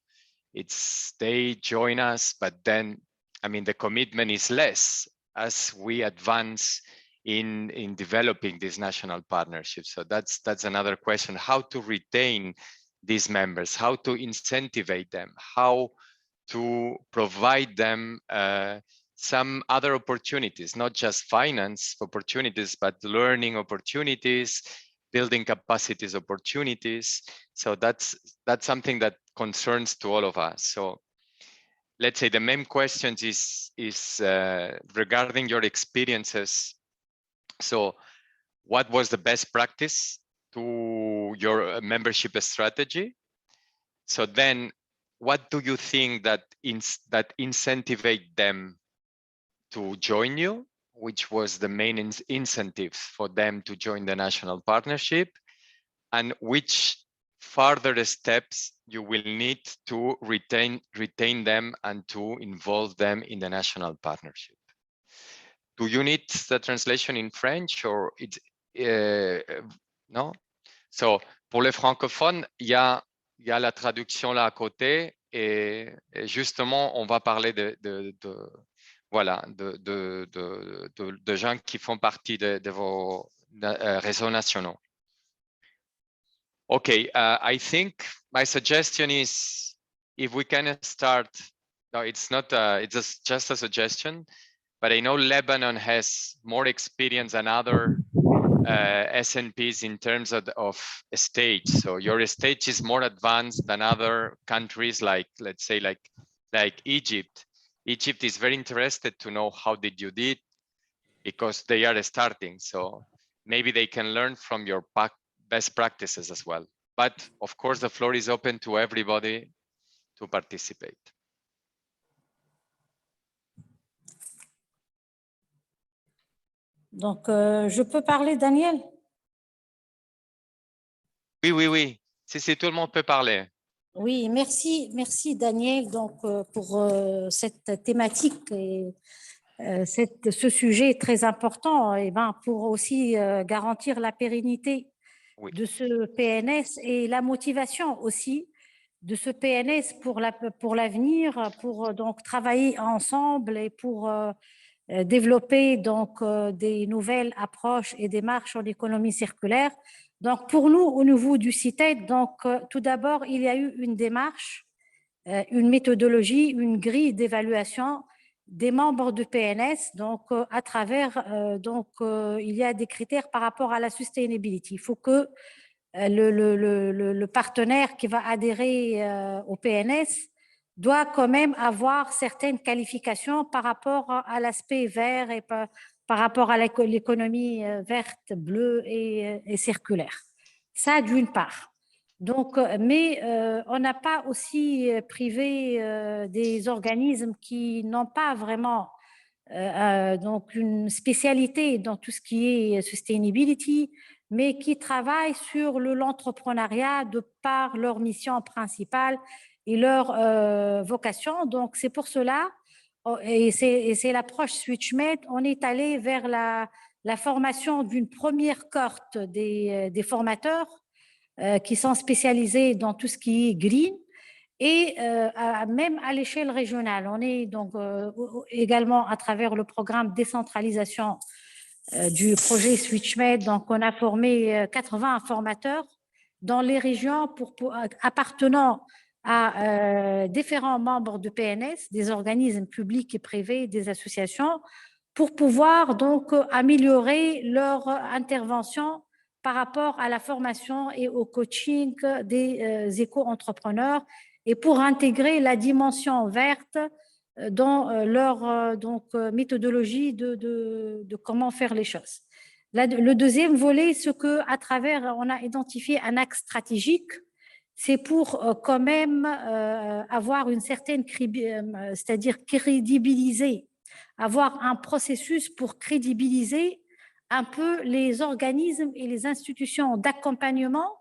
they join us, but then, I mean, the commitment is less as we advance in developing these national partnerships. So that's another question: how to retain these members, how to incentivize them, how to provide them some other opportunities, not just finance opportunities, but learning opportunities, building capacities opportunities. So that's something that concerns to all of us. So let's say the main questions is regarding your experiences. So what was the best practice to your membership strategy? So then what do you think that incentivate them to join you? Which was the main incentives for them to join the national partnership? And which further steps you will need to retain them and to involve them in the national partnership? Do you need the translation in French or it's no? So pour les francophones, il y a la traduction là à côté et justement on va parler de gens qui font partie de vos réseaux nationaux. Okay, I think my suggestion is if we can start. No, it's not. It's just a suggestion, but I know Lebanon has more experience than other SNPs in terms of stage. So your stage is more advanced than other countries, like let's say like Egypt. Egypt is very interested to know how did you did, because they are starting. So maybe they can learn from your best practices as well. But of course, the floor is open to everybody to participate. Donc, je peux parler, Daniel? Oui. Si, tout le monde peut parler. Oui, merci Daniel donc, pour cette thématique et ce sujet très important et pour aussi garantir la pérennité de ce PNS et la motivation aussi de ce PNS pour l'avenir, pour donc travailler ensemble et pour développer donc des nouvelles approches et démarches en économie circulaire. Donc pour nous au niveau du CITED, donc tout d'abord il y a eu une démarche, une méthodologie, une grille d'évaluation des membres du PNS. Donc à travers il y a des critères par rapport à la sustainability. Il faut que le partenaire qui va adhérer au PNS doit quand même avoir certaines qualifications par rapport à l'aspect vert et par rapport à l'économie verte, bleue et circulaire. Ça, d'une part. Donc, mais on n'a pas aussi privé des organismes qui n'ont pas vraiment donc une spécialité dans tout ce qui est sustainability, mais qui travaillent sur l'entrepreneuriat de par leur mission principale et leur vocation. Donc, c'est pour cela, et c'est l'approche SwitchMed, on est allé vers la formation d'une première cohorte des formateurs qui sont spécialisés dans tout ce qui est green, et même à l'échelle régionale. On est donc également à travers le programme décentralisation du projet SwitchMed, donc on a formé 80 formateurs dans les régions appartenant à différents membres de PNS, des organismes publics et privés, des associations, pour pouvoir donc améliorer leur intervention par rapport à la formation et au coaching des éco-entrepreneurs et pour intégrer la dimension verte dans leur méthodologie de comment faire les choses. Le deuxième volet, ce qu'à travers, on a identifié un axe stratégique, c'est pour quand même avoir une certaine, c'est-à-dire crédibiliser, avoir un processus pour crédibiliser un peu les organismes et les institutions d'accompagnement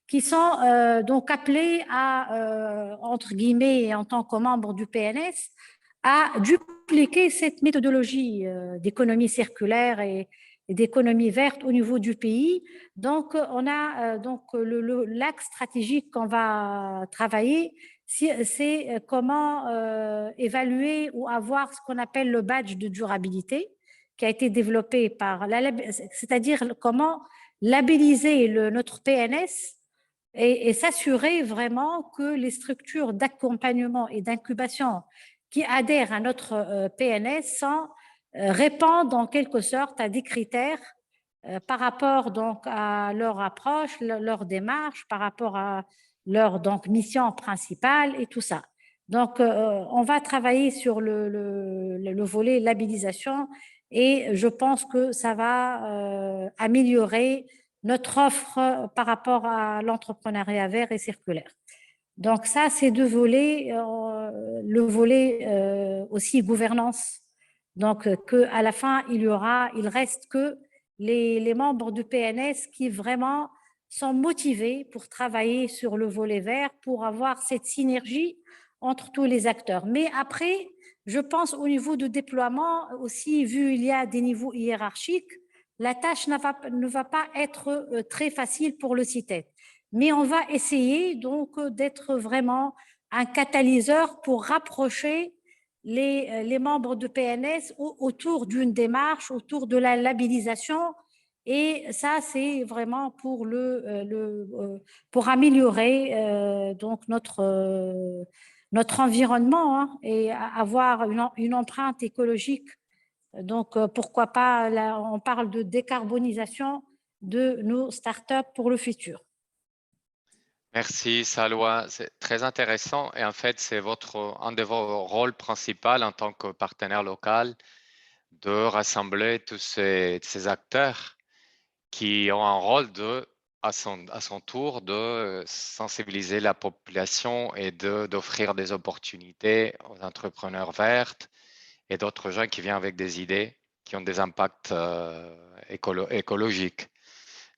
qui sont donc appelés à, entre guillemets, en tant que membres du PNS, à dupliquer cette méthodologie d'économie circulaire et d'économie verte au niveau du pays. Donc, on a donc l'axe stratégique qu'on va travailler, c'est comment évaluer ou avoir ce qu'on appelle le badge de durabilité qui a été développé par, c'est-à-dire comment labelliser notre PNS et s'assurer vraiment que les structures d'accompagnement et d'incubation qui adhèrent à notre PNS répondent en quelque sorte à des critères par rapport donc à leur approche, leur démarche, par rapport à leur donc mission principale et tout ça. Donc, on va travailler sur le volet labellisation et je pense que ça va améliorer notre offre par rapport à l'entrepreneuriat vert et circulaire. Donc ça, c'est deux volets. Le volet aussi gouvernance. Donc qu'à la fin, il reste que les membres du PNS qui vraiment sont motivés pour travailler sur le volet vert, pour avoir cette synergie entre tous les acteurs. Mais après, je pense au niveau de déploiement aussi, vu il y a des niveaux hiérarchiques, la tâche ne va pas être très facile pour le CITED. Mais on va essayer donc d'être vraiment un catalyseur pour rapprocher les membres de PNS autour d'une démarche, autour de la labellisation. Et ça, c'est vraiment pour, pour améliorer donc notre environnement hein, et avoir une empreinte écologique. Donc, pourquoi pas, là, on parle de décarbonisation de nos startups pour le futur. Merci Salwa, c'est très intéressant et en fait c'est un de vos rôles principaux en tant que partenaire local de rassembler tous ces acteurs qui ont un rôle à son tour de sensibiliser la population et d'offrir des opportunités aux entrepreneurs verts et d'autres gens qui viennent avec des idées qui ont des impacts écologiques.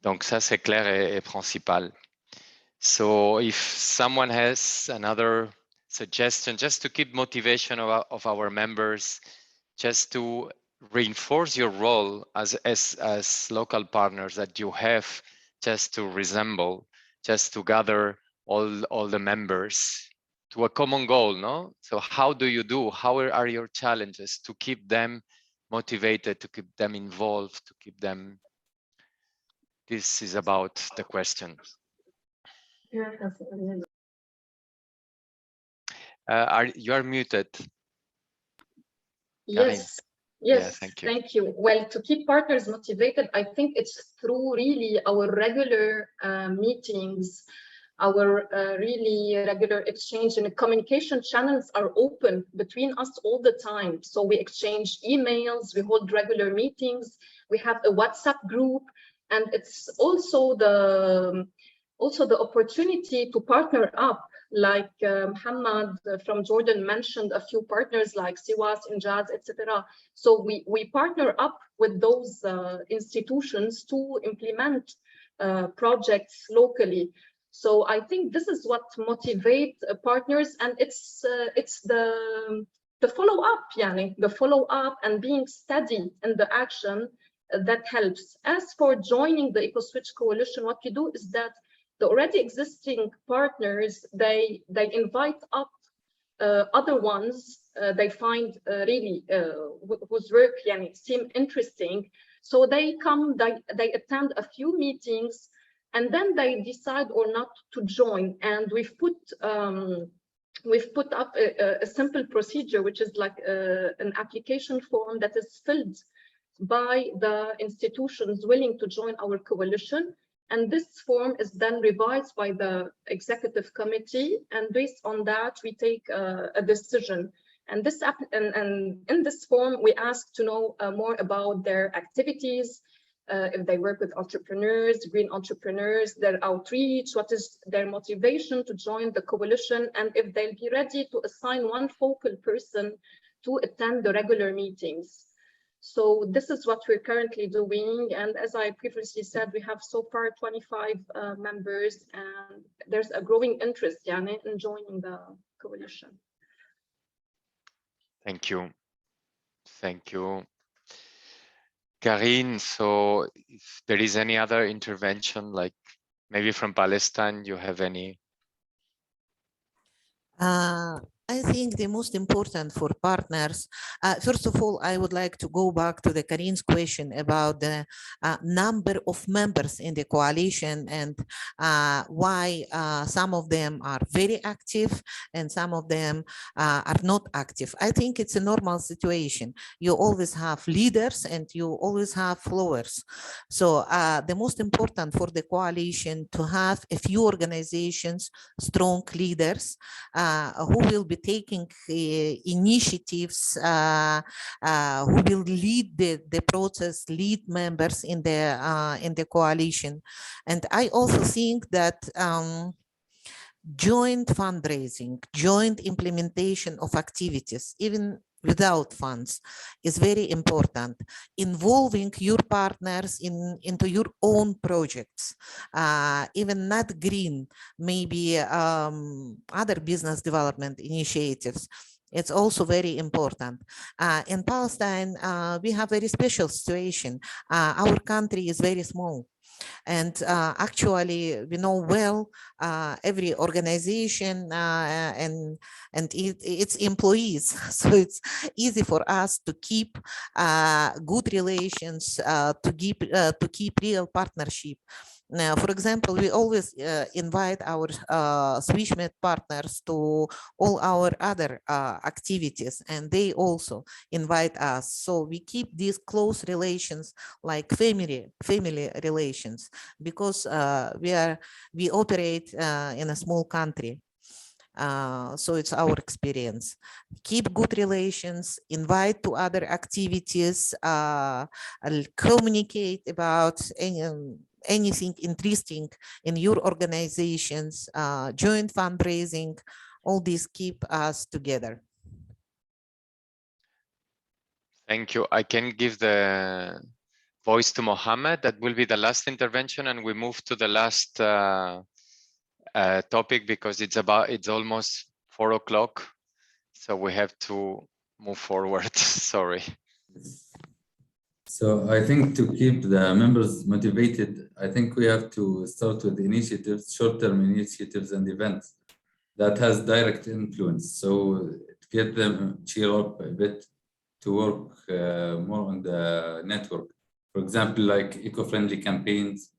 Donc ça c'est clair et principal. So if someone has another suggestion, just to keep motivation of our members, just to reinforce your role as local partners that you have, just to resemble, just to gather all the members to a common goal, no? So how are your challenges to keep them motivated, to keep them involved, to keep them, this is about the question. You are muted. Yes, Yeah, thank you. Well, to keep partners motivated, I think it's through really our regular meetings Our really regular exchange and communication channels are open between us all the time. So we exchange emails, we hold regular meetings, we have a WhatsApp group, and it's also the opportunity to partner up, like Muhammad from Jordan mentioned a few partners like Siwas, Injaz, etc. So we partner up with those institutions to implement projects locally. So I think this is what motivates partners, and it's the follow up, yani, the follow up and being steady in the action that helps. As for joining the EcoSwitch coalition, what you do is that the already existing partners, they invite up other ones they find really whose work yani, seem interesting. So they come, they attend a few meetings, and then they decide or not to join. And we've put up a simple procedure, which is like an application form that is filled by the institutions willing to join our coalition. And this form is then revised by the executive committee, and based on that, we take a decision. And this and in this form, we ask to know more about their activities, if they work with entrepreneurs, green entrepreneurs, their outreach, what is their motivation to join the coalition, and if they'll be ready to assign one focal person to attend the regular meetings. So this is what we're currently doing. And as I previously said, we have so far 25 members, and there's a growing interest, yani, in joining the coalition. Thank you. Thank you. Karine, so if there is any other intervention, like maybe from Palestine, you have any? I think the most important for partners, first of all, I would like to go back to the Karine's question about the number of members in the coalition and why some of them are very active and some of them are not active. I think it's a normal situation. You always have leaders and you always have followers. So the most important for the coalition to have a few organizations, strong leaders who will be taking initiatives, who will lead the process, lead members in the coalition. And I also think that joint fundraising, joint implementation of activities, even without funds, is very important. Involving your partners into your own projects, even not green, maybe other business development initiatives. It's also very important. In Palestine, we have a very special situation. Our country is very small. And actually, we know well every organization and its employees. So it's easy for us to keep good relations, to keep real partnership. Now, for example, we always invite our SwitchMed partners to all our other activities, and they also invite us. So we keep these close relations like family relations, because we operate in a small country. So it's our experience. Keep good relations, invite to other activities, communicate about anything interesting in your organizations, joint fundraising, all these keep us together. Thank you. I can give the voice to Mohammed. That will be the last intervention, and we move to the last topic because it's almost 4 o'clock. So we have to move forward. Sorry. So I think to keep the members motivated, I think we have to start with initiatives, short-term initiatives and events that has direct influence. So to get them cheer up a bit to work more on the network. For example, like eco-friendly campaigns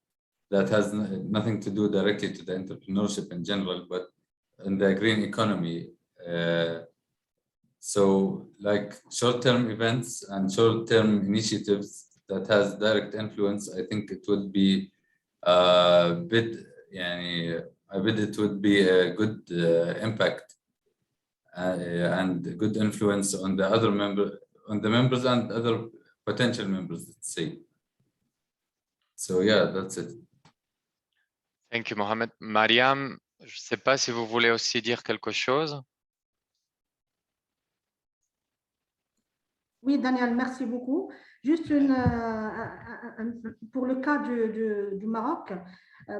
that has nothing to do directly to the entrepreneurship in general, but in the green economy. So like short-term events and short-term initiatives that has direct influence, I think it would be a bit I bet it would be a good impact and a good influence on the other members and other potential members, let's say. So yeah, that's it. Thank you, Mohamed. Mariam, je ne sais pas si vous voulez aussi dire quelque chose. Oui, Daniel, merci beaucoup. Juste pour le cas du Maroc,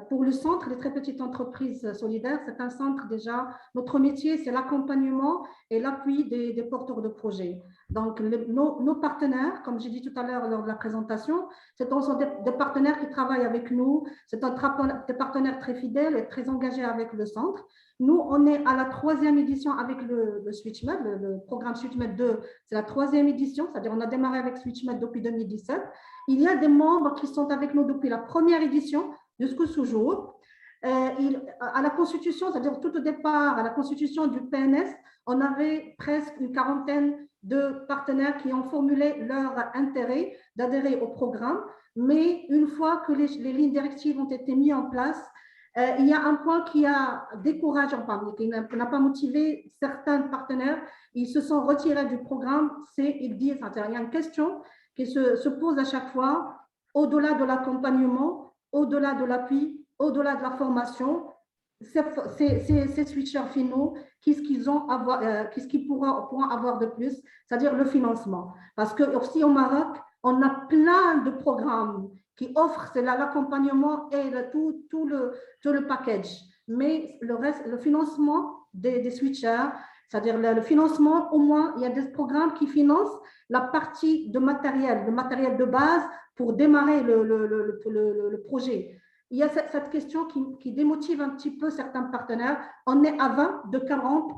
pour le centre des très petites entreprises solidaires, c'est un centre déjà, notre métier, c'est l'accompagnement et l'appui des porteurs de projets. Donc, nos partenaires, comme j'ai dit tout à l'heure lors de la présentation, ce sont des partenaires qui travaillent avec nous, c'est des partenaires très fidèles et très engagés avec le centre. Nous, on est à la 3e édition avec le SwitchMed, le programme SwitchMed 2, c'est la 3e édition, c'est-à-dire on a démarré avec SwitchMed depuis 2017. Il y a des membres qui sont avec nous depuis la 1re édition jusqu'au jour. À la constitution, c'est-à-dire tout au départ, à la constitution du PNS, on avait presque une 40aine de partenaires qui ont formulé leur intérêt d'adhérer au programme. Mais une fois que les lignes directives ont été mises en place, il y a un point qui a découragé, qui n'a pas motivé certains partenaires. Ils se sont retirés du programme. Ils disent, il y a une question qui se pose à chaque fois, au-delà de l'accompagnement, au-delà de l'appui, au-delà de la formation, ces switchers finaux, qu'est-ce qu'ils pourront avoir de plus, c'est-à-dire le financement. Parce que aussi au Maroc, on a plein de programmes qui offrent l'accompagnement et tout le package. Mais le reste, le financement des switchers, c'est-à-dire le financement, au moins, il y a des programmes qui financent la partie de matériel, le matériel de base pour démarrer le projet. Il y a cette question qui démotive un petit peu certains partenaires. On est à 20 de 40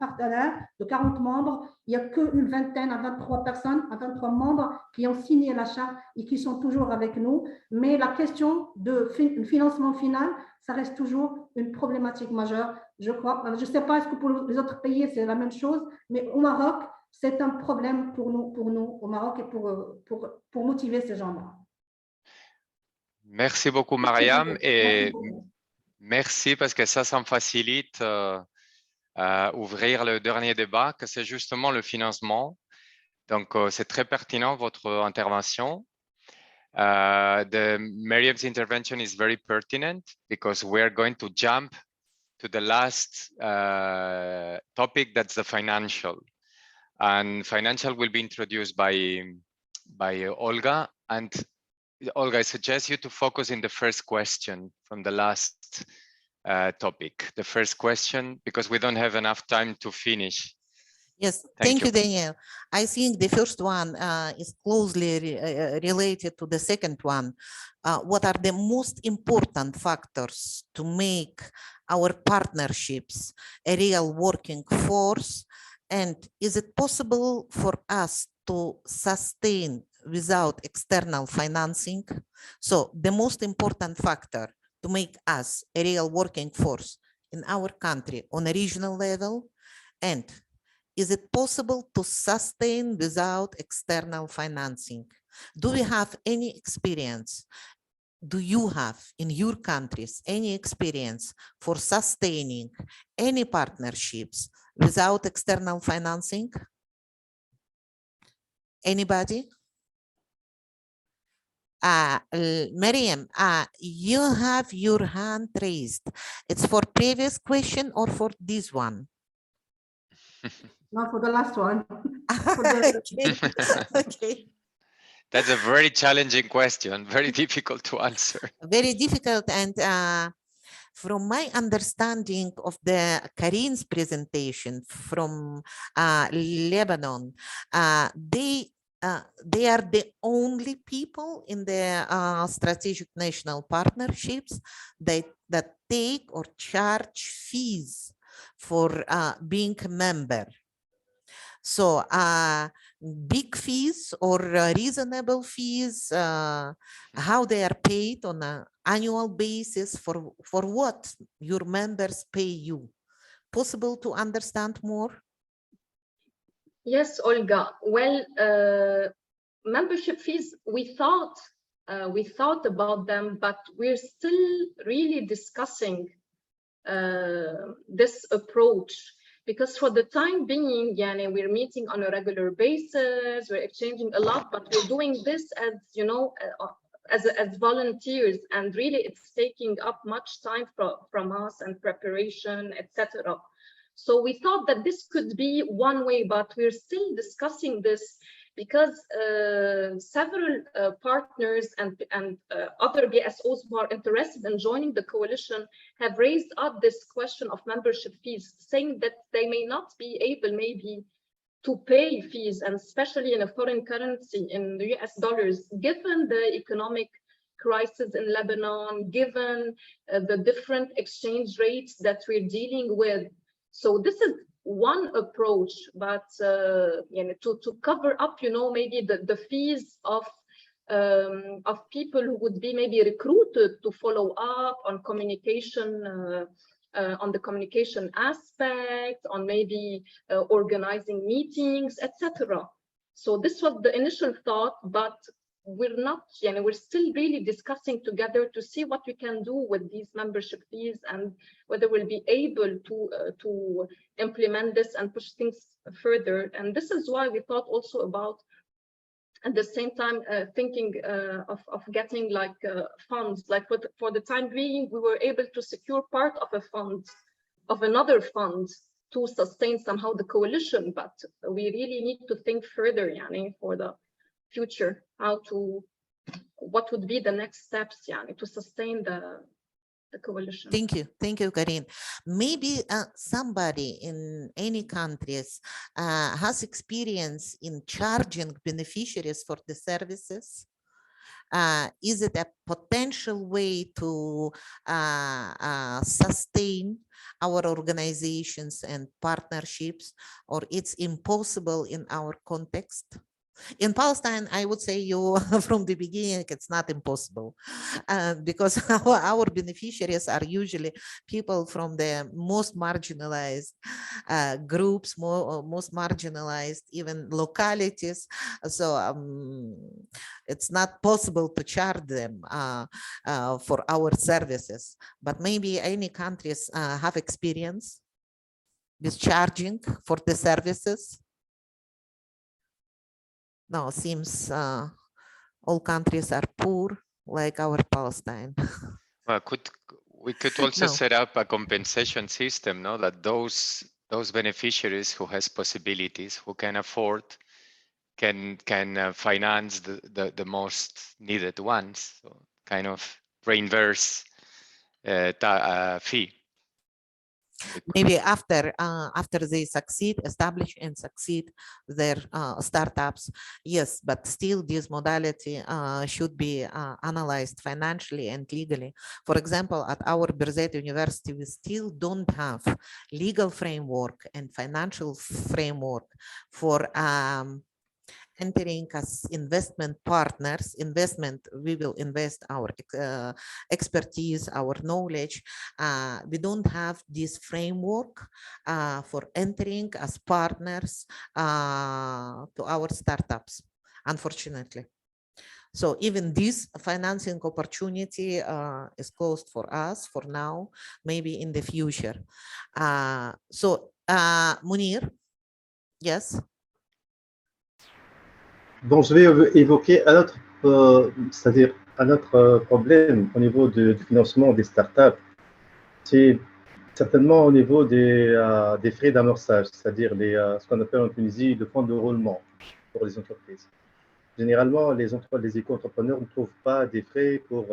partenaires, de 40 membres. Il n'y a qu'une vingtaine à 23 personnes, à 23 membres qui ont signé la charte et qui sont toujours avec nous. Mais la question de financement final, ça reste toujours une problématique majeure, je crois. Je ne sais pas, est-ce que pour les autres pays, c'est la même chose, mais au Maroc, c'est un problème pour nous au Maroc et pour motiver ces gens-là. Merci beaucoup, Mariam. Et merci parce que ça me facilite ouvrir le dernier débat, que c'est justement le financement. Donc, c'est très pertinent, votre intervention. Mariam's intervention is very pertinent because we are going to jump to the last topic, that's the financial. And financial will be introduced by Olga. And Olga, I suggest you to focus in the first question from the last topic. The first question, because we don't have enough time to finish. Yes, thank you, Daniel. I think the first one is closely related to the second one. What are the most important factors to make our partnerships a real working force? And is it possible for us to sustain without external financing? So the most important factor to make us a real working force in our country on a regional level, and is it possible to sustain without external financing? Do we have any experience? Do you have in your countries any experience for sustaining any partnerships without external financing? Anybody? Mariam, you have your hand raised. It's for previous question or for this one? No, for the last one. Okay. That's a very challenging question, very difficult to answer. Very difficult. And from my understanding of the Karin's presentation from Lebanon, they are the only people in the strategic national partnerships that take or charge fees for being a member. So big fees or reasonable fees, how they are paid on an annual basis, for what your members pay you. Possible to understand more? Yes, Olga. Well, membership fees, we thought about them, but we're still really discussing this approach. Because for the time being, yani, we're meeting on a regular basis, we're exchanging a lot, but we're doing this as, you know, as volunteers, and really it's taking up much time from us and preparation, etc. So we thought that this could be one way, but we're still discussing this because several partners and other BSOs who are interested in joining the coalition have raised up this question of membership fees, saying that they may not be able maybe to pay fees, and especially in a foreign currency, in the US dollars, given the economic crisis in Lebanon, given the different exchange rates that we're dealing with. So this is one approach, but you know, to cover up, you know, maybe the fees of people who would be maybe recruited to follow up on communication, on the communication aspect, on maybe organizing meetings, etc. So this was the initial thought, but we're not, you know, we're still really discussing together to see what we can do with these membership fees and whether we'll be able to implement this and push things further. And this is why we thought also about, at the same time, thinking of getting like funds. Like for the time being, we were able to secure part of a fund, of another fund, to sustain somehow the coalition, but we really need to think further, yani, for the future, what would be the next steps, yani, to sustain the coalition. Thank you, Karine. Maybe somebody in any countries has experience in charging beneficiaries for the services. Is it a potential way to sustain our organizations and partnerships, or it's impossible in our context? In Palestine, I would say you from the beginning, it's not impossible because our beneficiaries are usually people from the most marginalized groups, most marginalized even localities. So it's not possible to charge them for our services, but maybe any countries have experience with charging for the services. No, seems all countries are poor, like our Palestine. Well, we could also No. set up a compensation system, no? That those beneficiaries who has possibilities, who can afford, can finance the most needed ones. So kind of reimburse fee. Maybe after they establish and succeed their startups, yes, but still this modality should be analyzed financially and legally. For example, at our Birzeit University, we still don't have legal framework and financial framework for entering as investment partners. We will invest our expertise, our knowledge. We don't have this framework for entering as partners to our startups, unfortunately. So even this financing opportunity is closed for us for now, maybe in the future. So Munir, yes. Donc, je vais évoquer un autre, c'est-à-dire un autre problème au niveau du financement des startups. C'est certainement au niveau des frais d'amorçage, c'est-à-dire ce qu'on appelle en Tunisie le fonds de roulement pour les entreprises. Généralement, les éco-entrepreneurs ne trouvent pas des frais pour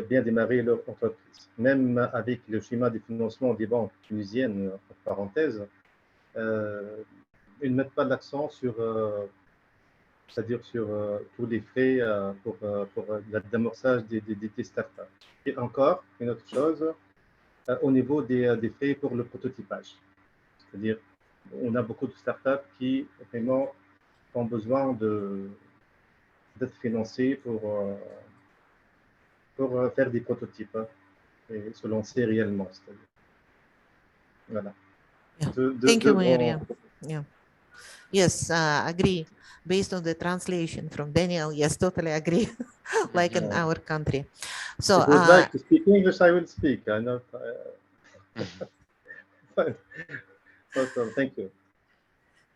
bien démarrer leur entreprise. Même avec le schéma de financement des banques tunisiennes, entre parenthèses, ils ne mettent pas l'accent sur, c'est-à-dire sur tous les frais pour l'amorçage des startups. Et encore, une autre chose, au niveau des frais pour le prototypage. C'est-à-dire, on a beaucoup de startups qui vraiment ont besoin d'être financées pour faire des prototypes et se lancer réellement. Voilà. Yeah. Thank you, Maria. Yeah. Yes, agree. Based on the translation from Daniel, yes, totally agree. like in our country. So if you would like to speak English, I will speak. I know. So thank you.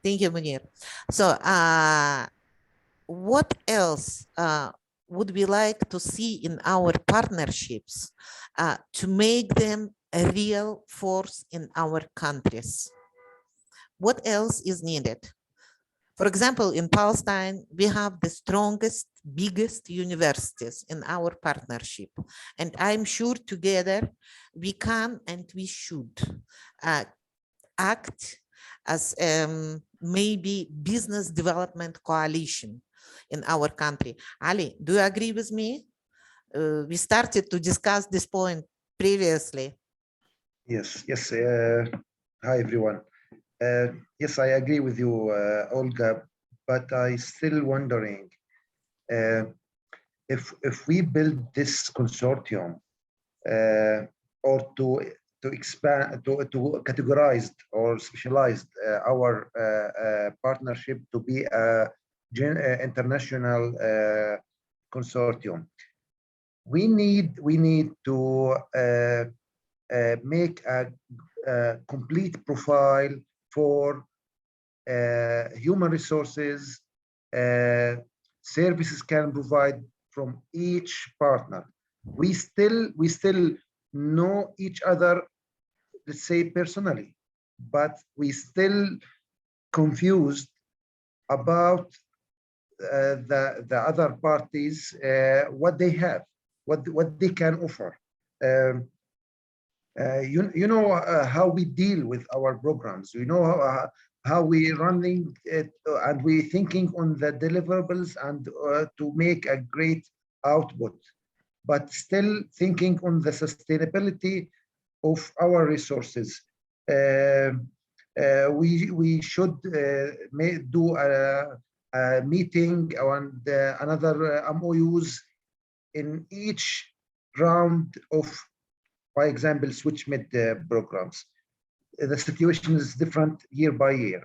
Thank you, Munir. So what else would we like to see in our partnerships to make them a real force in our countries? What else is needed? For example, in Palestine, we have the strongest, biggest universities in our partnership. And I'm sure together we can and we should act as maybe business development coalition in our country. Ali, do you agree with me? We started to discuss this point previously. Yes. Hi, everyone. Yes, I agree with you, Olga, but I still wondering if we build this consortium or to expand, to categorize or specialize our partnership to be a international consortium. We need to make a complete profile for human resources, services can provide from each partner. We still know each other, let's say personally, but we still confused about the other parties, what they have, what they can offer. You know how we deal with our programs. You know how we running it, and we thinking on the deliverables and to make a great output, but still thinking on the sustainability of our resources. We should do a meeting and another MOUs in each round of, by example, SwitchMed programs. The situation is different year by year.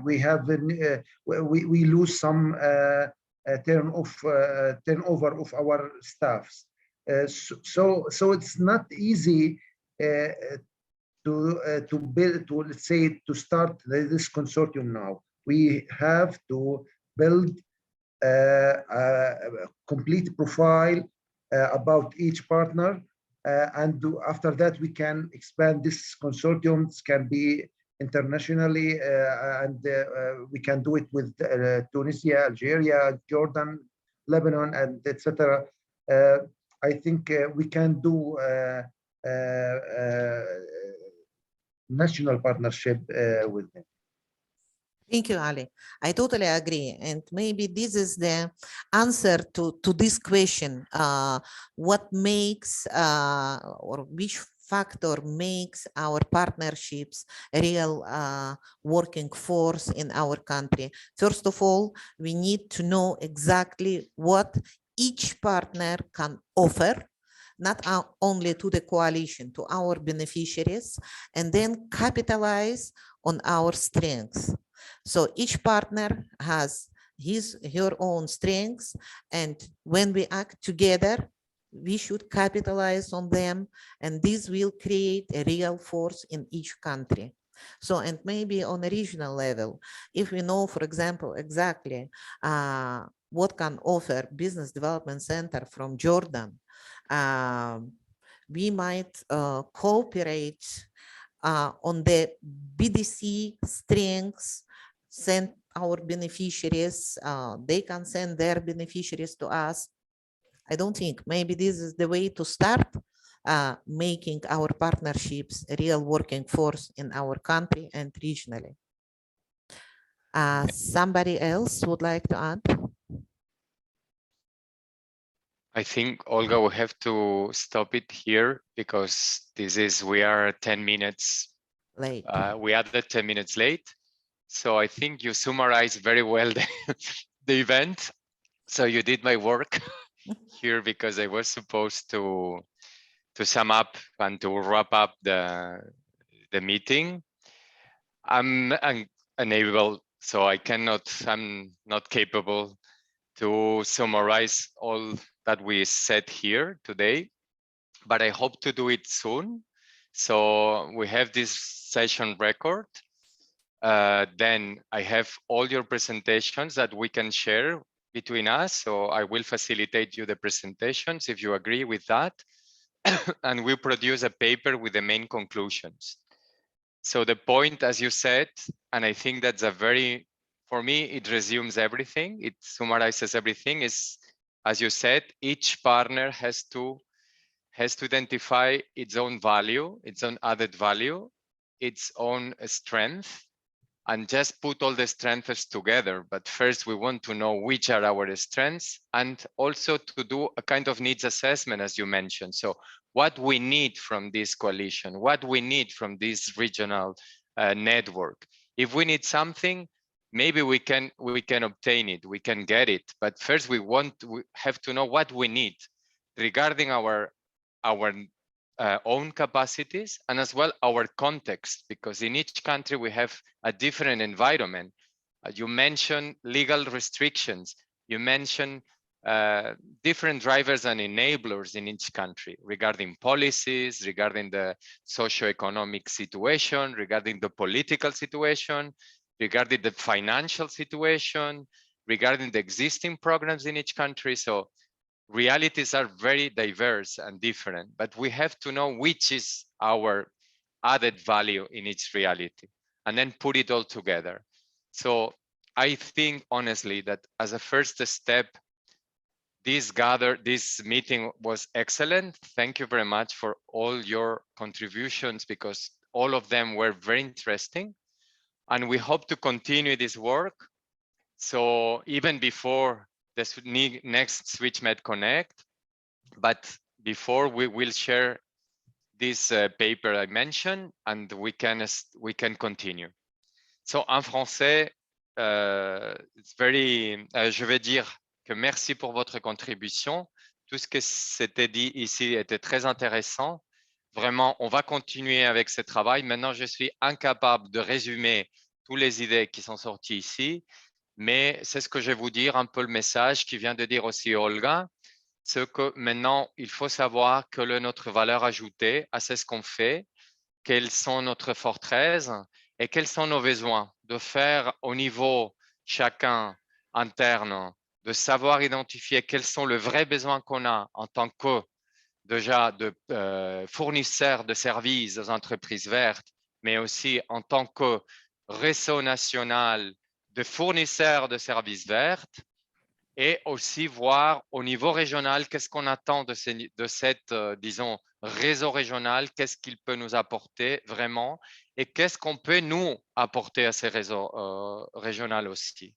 We have we lose some turnover of our staffs. So it's not easy to build, to, let's say, to start this consortium now. We have to build a complete profile about each partner, and after that we can expand this consortium. It can be internationally, and we can do it with Tunisia, Algeria, Jordan, Lebanon, and etc. I think we can do national partnership with them. Thank you, Ali. I totally agree. And maybe this is the answer to this question. What makes or which factor makes our partnerships a real working force in our country? First of all, we need to know exactly what each partner can offer, not only to the coalition, to our beneficiaries, and then capitalize on our strengths. So each partner has her own strengths, and when we act together, we should capitalize on them, and this will create a real force in each country. So, and maybe on a regional level, if we know, for example, exactly what can offer Business Development Center from Jordan, we might cooperate on the BDC strengths, send our beneficiaries, they can send their beneficiaries to us. I don't think, maybe this is the way to start making our partnerships a real working force in our country and regionally. Somebody else would like to add? I think, Olga, we have to stop it here because we are 10 minutes late. We added 10 minutes late. So I think you summarized very well the event. So you did my work here because I was supposed to sum up and to wrap up the meeting. I'm unable, so I'm not capable to summarize all that we said here today, but I hope to do it soon. So we have this session record. Then I have all your presentations that we can share between us. So I will facilitate you the presentations if you agree with that. And we produce a paper with the main conclusions. So the point, as you said, and I think that's a very, for me, it resumes everything. It summarizes everything is, as you said, each partner has to identify its own value, its own added value, its own strength, and just put all the strengths together. But first, we want to know which are our strengths and also to do a kind of needs assessment, as you mentioned. So what we need from this coalition, what we need from this regional network. If we need something, maybe we can obtain it, we can get it. But first, we have to know what we need regarding our own capacities and as well our context, because in each country we have a different environment. You mentioned legal restrictions, you mentioned different drivers and enablers in each country regarding policies, regarding the socio-economic situation, regarding the political situation, regarding the financial situation, regarding the existing programs in each country. So realities are very diverse and different, but we have to know which is our added value in each reality and then put it all together. So I think honestly that as a first step, this meeting was excellent. Thank you very much for all your contributions because all of them were very interesting. And we hope to continue this work. So even before the next SwitchMed Connect, but before we will share this paper I mentioned, and we can continue. So en français, it's very, je vais dire que merci pour votre contribution. Tout ce que s'était dit ici était très intéressant. Vraiment, on va continuer avec ce travail. Maintenant, je suis incapable de résumer toutes les idées qui sont sorties ici. Mais c'est ce que je vais vous dire, un peu le message qui vient de dire aussi Olga, c'est que maintenant, il faut savoir quelle est notre valeur ajoutée à ce qu'on fait, quelles sont notre forteresse et quels sont nos besoins, de faire au niveau chacun interne, de savoir identifier quels sont les vrais besoins qu'on a en tant que déjà de fournisseurs de services aux entreprises vertes, mais aussi en tant que réseau national de fournisseurs de services verts et aussi voir au niveau régional qu'est-ce qu'on attend de cette, disons, réseau régional, qu'est-ce qu'il peut nous apporter vraiment et qu'est-ce qu'on peut nous apporter à ces réseaux régionaux aussi.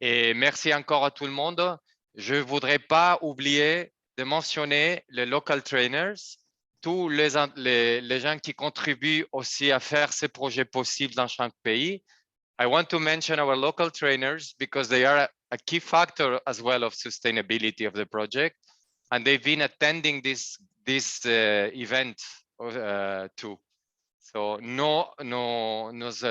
Et merci encore à tout le monde. Je ne voudrais pas oublier de mentionner les local trainers, tous les gens qui contribuent aussi à faire ces projets possibles dans chaque pays. I want to mention our local trainers because they are a key factor as well of sustainability of the project, and they've been attending this event too. So nos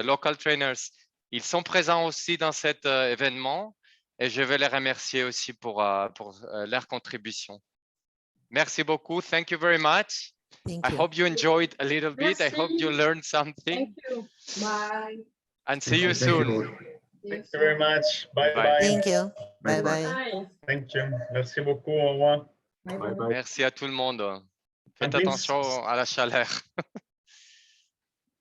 local trainers, ils sont présents aussi dans cet événement et je vais les remercier aussi pour leur contribution. Merci beaucoup. Thank you very much. Thank I you. hope you enjoyed a little bit. I hope you learned something. Thank you. Bye. And see you soon. Thank you very much. Bye bye. Thank you. Bye Bye. bye. Bye. Thank you. Merci beaucoup. Au revoir. Bye. Bye bye. Merci à tout le monde. Faites And please attention à la chaleur.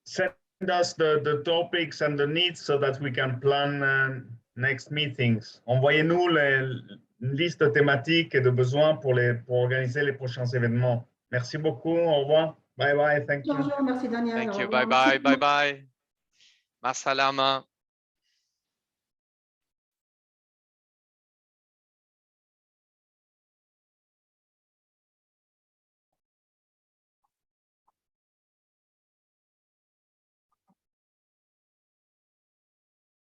send us the topics and the needs so that we can plan next meetings. Envoyez-nous une liste thématique et de besoins pour organiser les prochains événements. Merci beaucoup. Au revoir. Bye bye. Thank you. Bonjour, merci Daniel. Thank Au you. revoir. Bye bye. Merci. Bye bye. Ma salama.